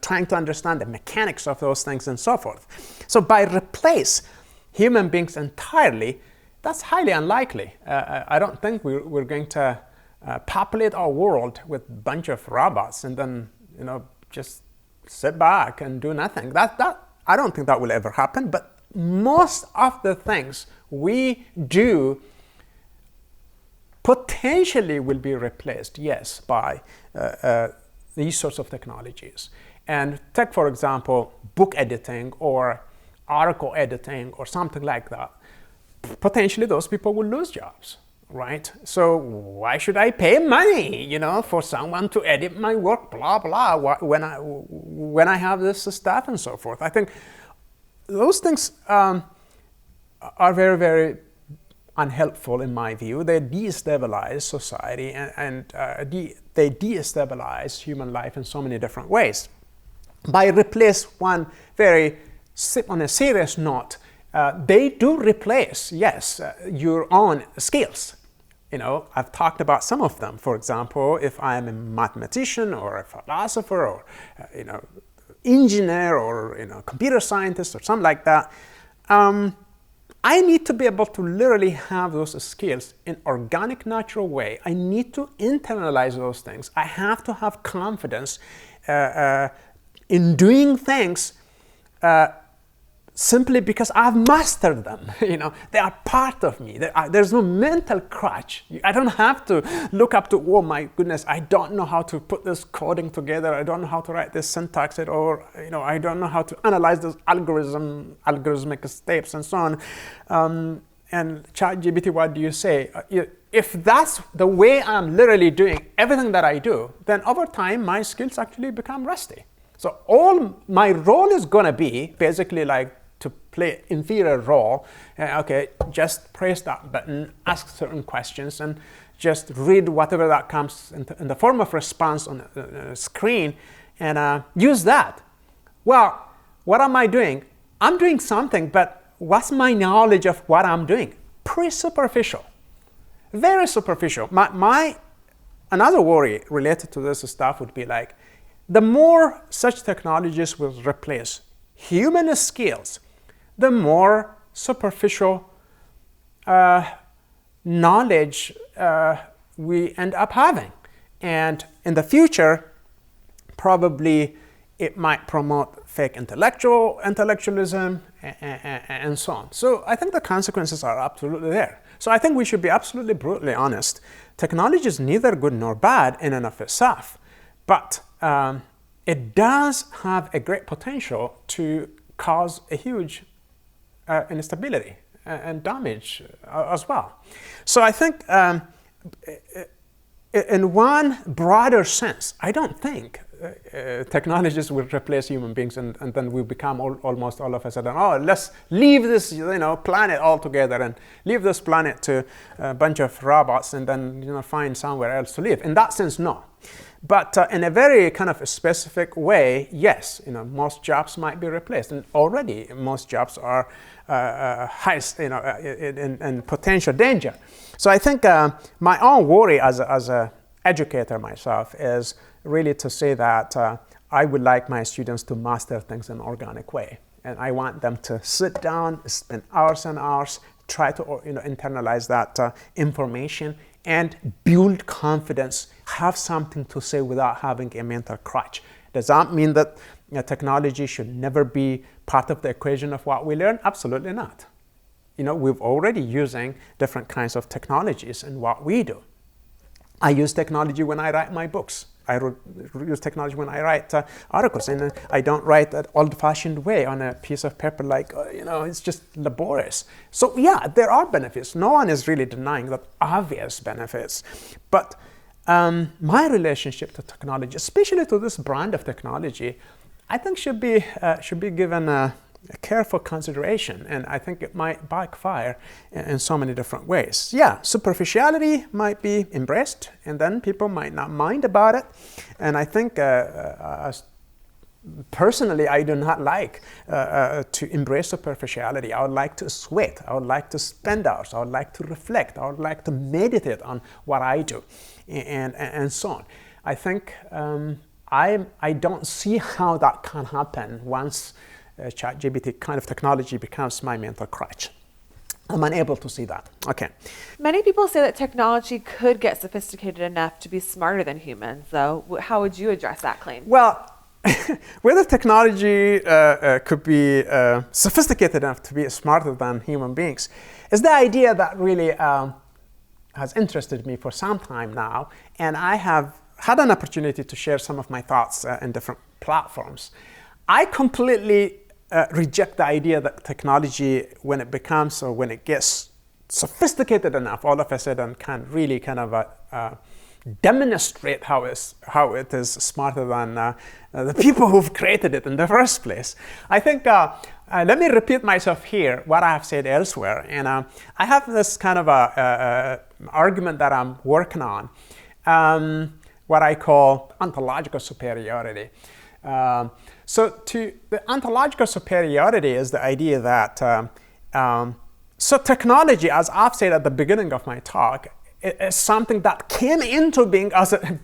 trying to understand the mechanics of those things and so forth. So by replace human beings entirely, that's highly unlikely. I don't think we're going to populate our world with a bunch of robots and then, just sit back and do nothing. I don't think that will ever happen, but most of the things we do potentially will be replaced, yes, by these sorts of technologies. And take, for example, book editing or article editing or something like that. Potentially those people will lose jobs, right? So why should I pay money, for someone to edit my work, blah, blah, when I have this stuff and so forth? I think those things are very, very unhelpful in my view. They destabilize society and they destabilize human life in so many different ways. By replace one on a serious note, they do replace, yes, your own skills. I've talked about some of them. For example, if I am a mathematician or a philosopher or, engineer or, computer scientist or something like that, I need to be able to literally have those skills in organic, natural way. I need to internalize those things. I have to have confidence in doing things simply because I've mastered them. They are part of me. There's no mental crutch. I don't have to look up to, oh my goodness, I don't know how to put this coding together. I don't know how to write this syntax, or I don't know how to analyze those algorithmic steps and so on. And ChatGPT, what do you say? If that's the way I'm literally doing everything that I do, then over time my skills actually become rusty. So all my role is going to be basically like to play inferior role. Okay, just press that button, ask certain questions, and just read whatever that comes in the form of response on the screen, and use that. Well, what am I doing? I'm doing something, but what's my knowledge of what I'm doing? Pretty superficial. Very superficial. Another worry related to this stuff would be like, the more such technologies will replace human skills, the more superficial knowledge we end up having. And in the future, probably it might promote fake intellectualism and so on. So I think the consequences are absolutely there. So I think we should be absolutely brutally honest. Technology is neither good nor bad in and of itself, but it does have a great potential to cause a huge instability and damage as well. So I think in one broader sense, I don't think technologies will replace human beings and then we become almost all of a sudden, oh, let's leave this planet altogether and leave this planet to a bunch of robots and then find somewhere else to live. In that sense, no. But in a very kind of a specific way, yes, most jobs might be replaced, and already most jobs are in potential danger. So I think my own worry as an educator myself is really to say that I would like my students to master things in an organic way, and I want them to sit down, spend hours and hours, try to internalize that information and build confidence, have something to say without having a mental crutch. Does that mean that technology should never be part of the equation of what we learn? Absolutely not. We're already using different kinds of technologies in what we do. I use technology when I write my books. I use technology when I write articles, and I don't write that old-fashioned way on a piece of paper like, it's just laborious. So yeah, there are benefits. No one is really denying that obvious benefits. But my relationship to technology, especially to this brand of technology, I think should be given a careful consideration, and I think it might backfire in so many different ways. Yeah, superficiality might be embraced, and then people might not mind about it. And I think, personally, I do not like to embrace superficiality. I would like to sweat. I would like to spend hours. I would like to reflect. I would like to meditate on what I do, and so on. I think I don't see how that can happen once ChatGPT kind of technology becomes my mental crutch. I'm unable to see that. Okay. Many people say that technology could get sophisticated enough to be smarter than humans, though. How would you address that claim? Well, whether technology could be sophisticated enough to be smarter than human beings is the idea that really has interested me for some time now, and I have had an opportunity to share some of my thoughts in different platforms. I completely reject the idea that technology, when it gets sophisticated enough, all of a sudden can really kind of demonstrate how it is smarter than the people who've created it in the first place. I think, let me repeat myself here, what I have said elsewhere. And I have this kind of argument that I'm working on, what I call ontological superiority. So the ontological superiority is the idea that so technology, as I've said at the beginning of my talk, is something that came into being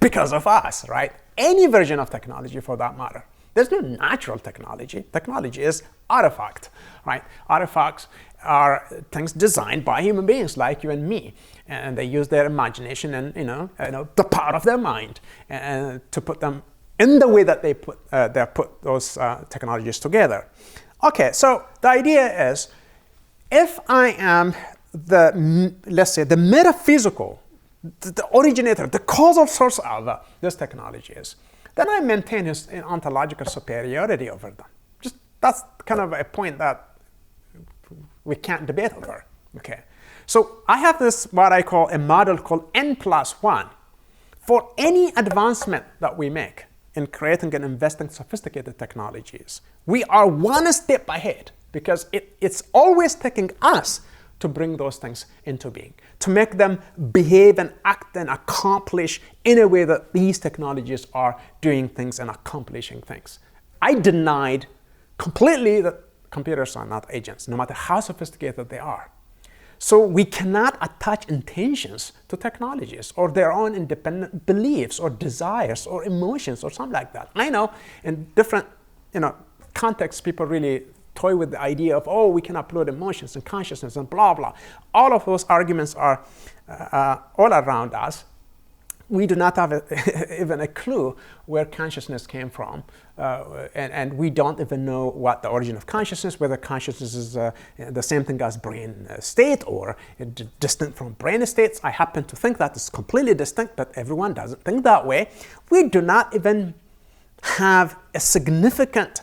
because of us, right? Any version of technology for that matter. There's no natural technology. Technology is artifact, right? Artifacts are things designed by human beings like you and me, and they use their imagination and the power of their mind and to put them in the way that they put those technologies together. Okay, so the idea is, if I am let's say the metaphysical, the originator, the causal source of this technology is, then I maintain an ontological superiority over them. That's kind of a point that we can't debate over. Okay, so I have this what I call a model called N+1 for any advancement that we make in creating and investing sophisticated technologies. We are one step ahead because it's always taking us to bring those things into being, to make them behave and act and accomplish in a way that these technologies are doing things and accomplishing things. I denied completely that computers are not agents, no matter how sophisticated they are. So we cannot attach intentions to technologies or their own independent beliefs or desires or emotions or something like that. I know in different contexts, people really toy with the idea of, oh, we can upload emotions and consciousness and blah, blah. All of those arguments are all around us. We do not have even a clue where consciousness came from. And we don't even know what the origin of consciousness, whether consciousness is the same thing as brain state or distinct from brain states. I happen to think that it's completely distinct, but everyone doesn't think that way. We do not even have a significant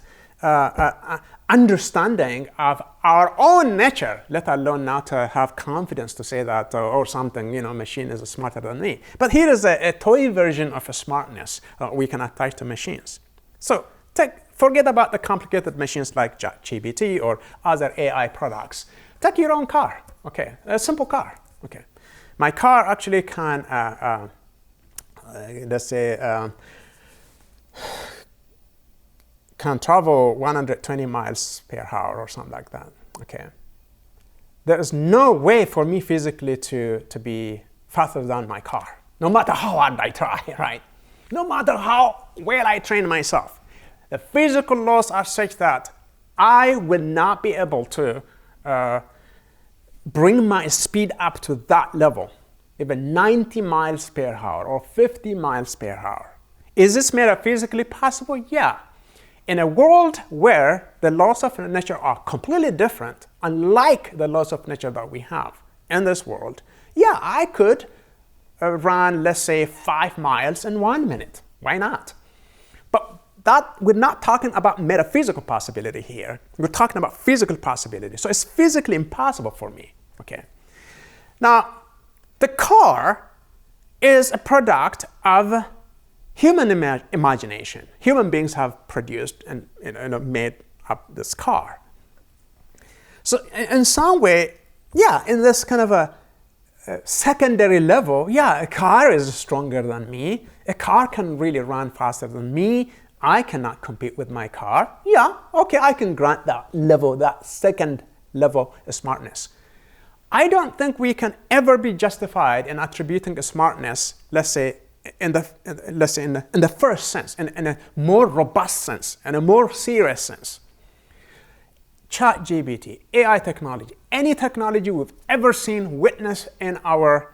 understanding of our own nature, let alone now to have confidence to say that, or something, machine is smarter than me. But here is a toy version of a smartness we can attach to machines. So forget about the complicated machines like ChatGPT or other AI products. Take your own car, okay, a simple car, okay. My car actually can, let's say, can travel 120 miles per hour or something like that, okay? There is no way for me physically to be faster than my car, no matter how hard I try, right? No matter how well I train myself. The physical laws are such that I will not be able to bring my speed up to that level, even 90 miles per hour or 50 miles per hour. Is this metaphysically possible? Yeah. In a world where the laws of nature are completely different, unlike the laws of nature that we have in this world, yeah, I could run, let's say, 5 miles in 1 minute. Why not? But we're not talking about metaphysical possibility here. We're talking about physical possibility. So it's physically impossible for me, okay? Now, the car is a product of human imagination. Human beings have produced and made up this car. So in some way, yeah, in this kind of a secondary level, yeah, a car is stronger than me. A car can really run faster than me. I cannot compete with my car. Yeah, okay, I can grant that level, that second level of smartness. I don't think we can ever be justified in attributing a smartness, let's say, in the first sense, in a more robust sense, in a more serious sense. ChatGPT, AI technology, any technology we've ever seen, witnessed in our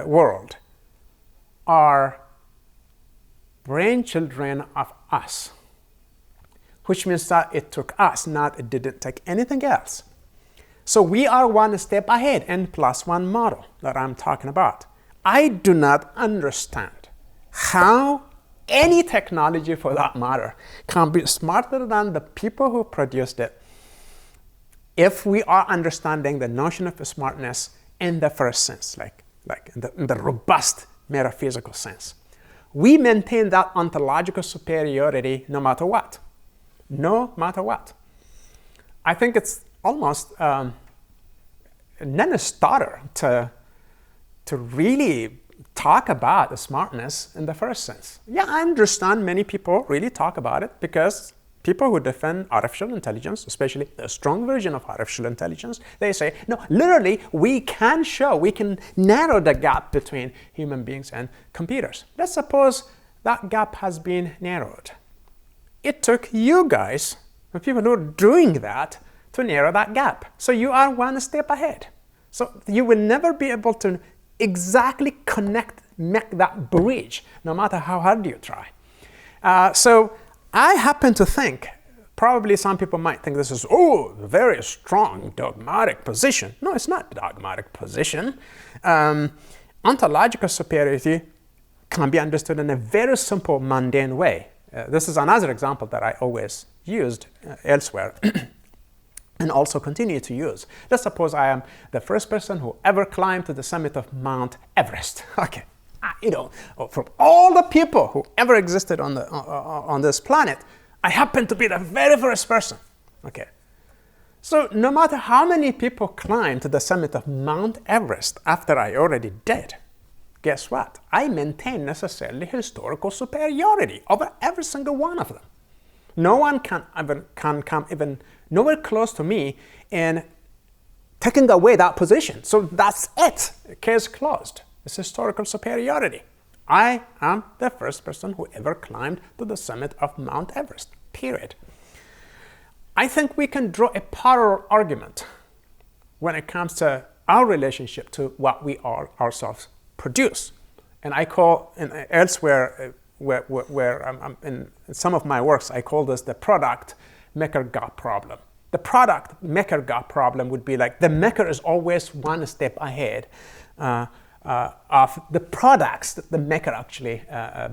world are brainchildren of us, which means that it took us, not it didn't take anything else. So we are one step ahead, N+1 model that I'm talking about. I do not understand how any technology, for that matter, can be smarter than the people who produced it if we are understanding the notion of smartness in the first sense, like in the robust metaphysical sense. We maintain that ontological superiority no matter what. No matter what. I think it's almost a non-starter to really talk about the smartness in the first sense. Yeah, I understand many people really talk about it because people who defend artificial intelligence, especially the strong version of artificial intelligence, they say, no, literally, we can narrow the gap between human beings and computers. Let's suppose that gap has been narrowed. It took you guys, the people who are doing that, to narrow that gap. So you are one step ahead. So you will never be able to exactly make that bridge, no matter how hard you try. So I happen to think, probably some people might think this is, a very strong dogmatic position. No, it's not a dogmatic position. Ontological superiority can be understood in a very simple, mundane way. This is another example that I always used elsewhere and also continue to use. Let's suppose I am the first person who ever climbed to the summit of Mount Everest. Okay, from all the people who ever existed on this planet, I happen to be the very first person. Okay, So no matter how many people climb to the summit of Mount Everest after I already did, guess what? I maintain necessarily historical superiority over every single one of them. No one can come even nowhere close to me in taking away that position. So that's it. Case closed. It's historical superiority. I am the first person who ever climbed to the summit of Mount Everest, period. I think we can draw a parallel argument when it comes to our relationship to what we are ourselves produce. And I call, elsewhere, in some of my works, I call this the product maker-God problem. The product maker-God problem would be like the maker is always one step ahead of the products that the maker actually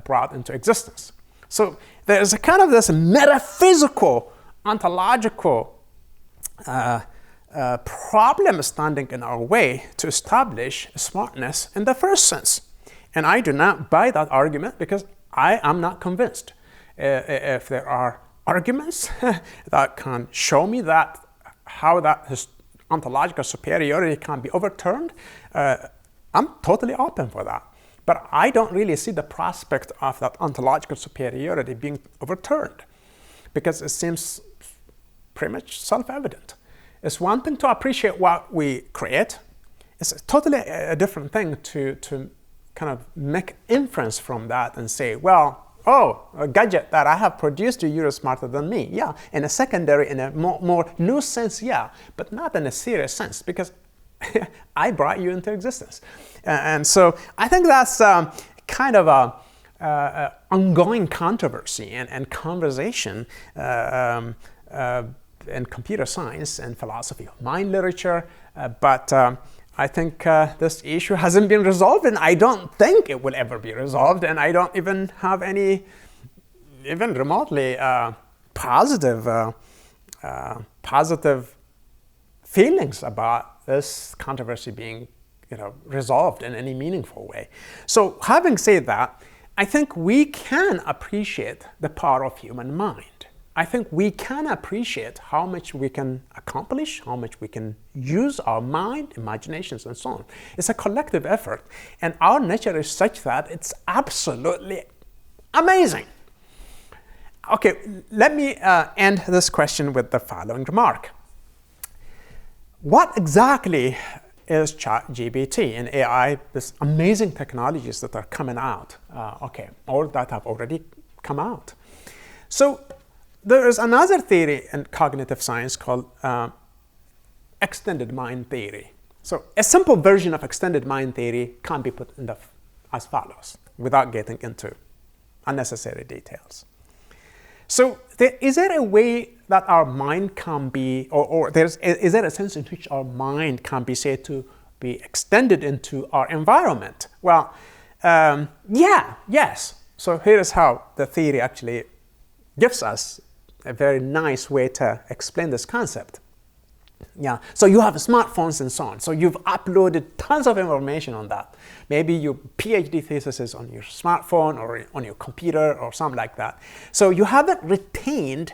brought into existence. So there's a kind of this metaphysical, ontological problem standing in our way to establish smartness in the first sense. And I do not buy that argument because I am not convinced. If there are arguments that can show me that how that ontological superiority can be overturned, I'm totally open for that. But I don't really see the prospect of that ontological superiority being overturned because it seems pretty much self-evident. It's one thing to appreciate what we create. It's totally a different thing to kind of make inference from that and say, well, oh, a gadget that I have produced, you're smarter than me. Yeah, in a secondary, in a more loose sense, yeah, but not in a serious sense because I brought you into existence. And so I think that's kind of a ongoing controversy and conversation in computer science and philosophy of mind literature, but I think this issue hasn't been resolved, and I don't think it will ever be resolved, and I don't even have any even remotely positive feelings about this controversy being resolved in any meaningful way. So having said that, I think we can appreciate the power of human mind. I think we can appreciate how much we can accomplish, how much we can use our mind, imaginations, and so on. It's a collective effort, and our nature is such that it's absolutely amazing. Okay, let me end this question with the following remark. What exactly is ChatGPT and AI, these amazing technologies that are coming out, or that have already come out? So there is another theory in cognitive science called extended mind theory. So a simple version of extended mind theory can be put in as follows, without getting into unnecessary details. So is there a way that our mind can be, is there a sense in which our mind can be said to be extended into our environment? Well, yes. So here is how the theory actually gives us a very nice way to explain this concept. Yeah, so you have smartphones and so on. So you've uploaded tons of information on that. Maybe your PhD thesis is on your smartphone or on your computer or something like that. So you haven't retained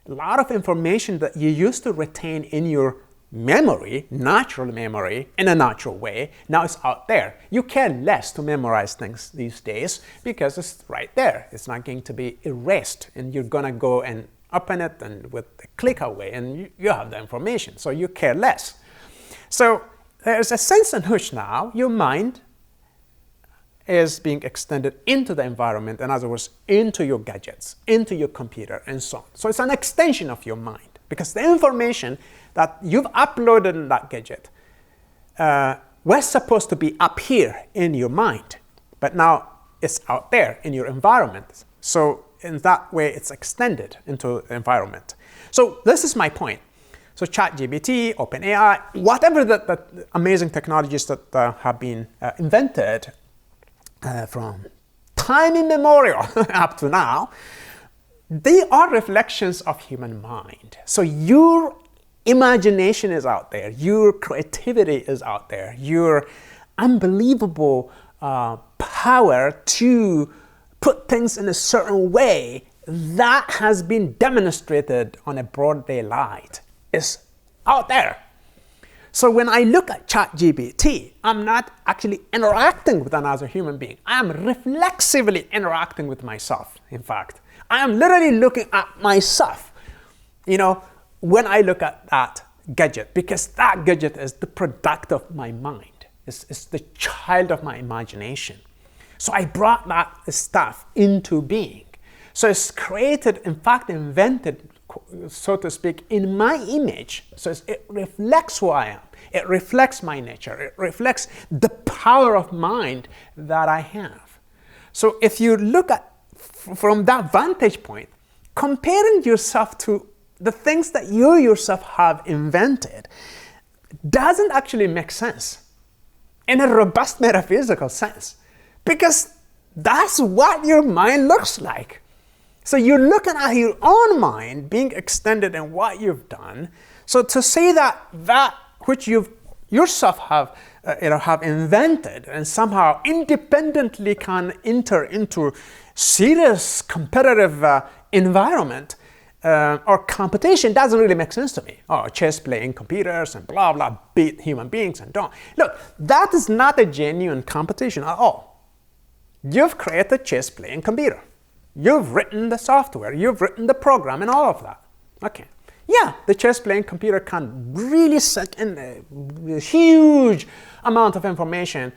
a lot of information that you used to retain in your memory, natural memory, in a natural way. Now it's out there. You care less to memorize things these days because it's right there. It's not going to be erased, and you're going to go and open it and with a click away, and you have the information, so you care less. So there's a sense in which now your mind is being extended into the environment, in other words, into your gadgets, into your computer, and so on. So it's an extension of your mind because the information that you've uploaded in that gadget was supposed to be up here in your mind, but now it's out there in your environment. So in that way, it's extended into the environment. So this is my point. So ChatGPT, OpenAI, whatever the amazing technologies that have been invented from time immemorial up to now, they are reflections of human mind. So your imagination is out there, your creativity is out there, your unbelievable power to put things in a certain way that has been demonstrated on a broad daylight is out there. So when I look at ChatGPT, I'm not actually interacting with another human being. I am reflexively interacting with myself, in fact. I am literally looking at myself, when I look at that gadget, because that gadget is the product of my mind. It's the child of my imagination. So I brought that stuff into being. So it's created, in fact, invented, so to speak, in my image. So it reflects who I am. It reflects my nature. It reflects the power of mind that I have. So if you look at from that vantage point, comparing yourself to the things that you yourself have invented doesn't actually make sense in a robust metaphysical sense, because that's what your mind looks like. So you're looking at your own mind being extended in what you've done. So to say that which you've yourself have invented and somehow independently can enter into serious competitive environment or competition doesn't really make sense to me. Oh, chess playing computers and blah blah beat human beings and don't. Look, that is not a genuine competition at all. You've created a chess playing computer. You've written the software, you've written the program and all of that. Okay. Yeah, the chess playing computer can really suck in a huge amount of information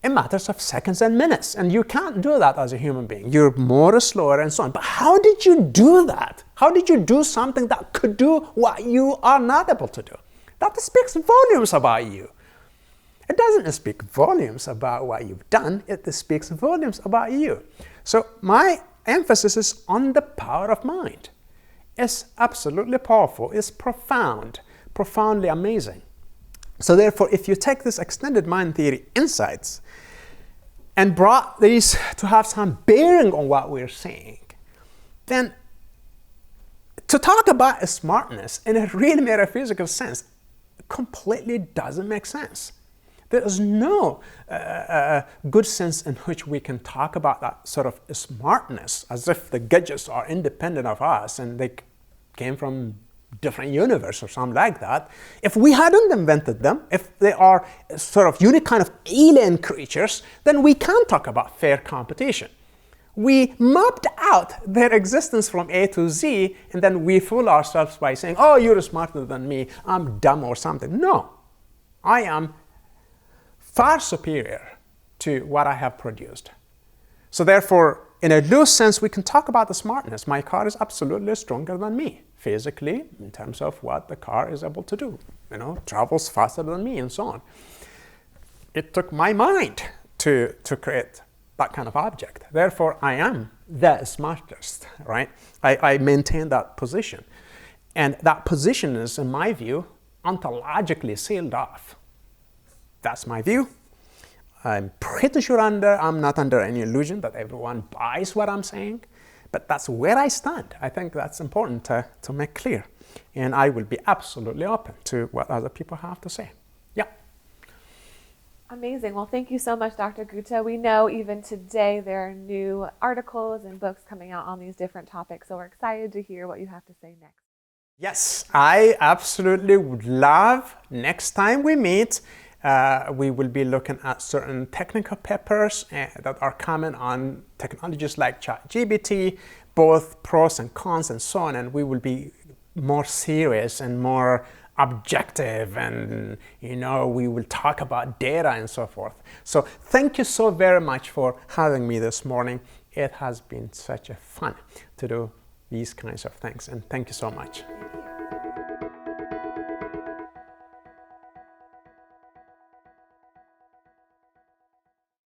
in matters of seconds and minutes. And you can't do that as a human being. You're more slower and so on. But how did you do that? How did you do something that could do what you are not able to do? That speaks volumes about you. It doesn't speak volumes about what you've done. It speaks volumes about you. So my emphasis is on the power of mind. It's absolutely powerful. It's profound, profoundly amazing. So therefore, if you take this extended mind theory insights and brought these to have some bearing on what we're saying, then to talk about smartness in a real metaphysical sense completely doesn't make sense. There is no good sense in which we can talk about that sort of smartness as if the gadgets are independent of us and they came from different universe or something like that. If we hadn't invented them, if they are sort of unique kind of alien creatures, then we can talk about fair competition. We mapped out their existence from A to Z, and then we fool ourselves by saying, oh, you're smarter than me, I'm dumb or something. No, I am far superior to what I have produced. So therefore, in a loose sense, we can talk about the smartness. My car is absolutely stronger than me, physically, in terms of what the car is able to do. Travels faster than me and so on. It took my mind to create that kind of object. Therefore, I am the smartest, right? I maintain that position. And that position is, in my view, ontologically sealed off. That's my view. I'm pretty sure I'm not under any illusion that everyone buys what I'm saying, but that's where I stand. I think that's important to make clear. And I will be absolutely open to what other people have to say. Yeah. Amazing. Well, thank you so much, Dr. Guta. We know even today there are new articles and books coming out on these different topics, so we're excited to hear what you have to say next. Yes, I absolutely would love next time we meet. We will be looking at certain technical papers that are common on technologies like ChatGPT, both pros and cons and so on, and we will be more serious and more objective, and we will talk about data and so forth. So thank you so very much for having me this morning. It has been such a fun to do these kinds of things, and thank you so much.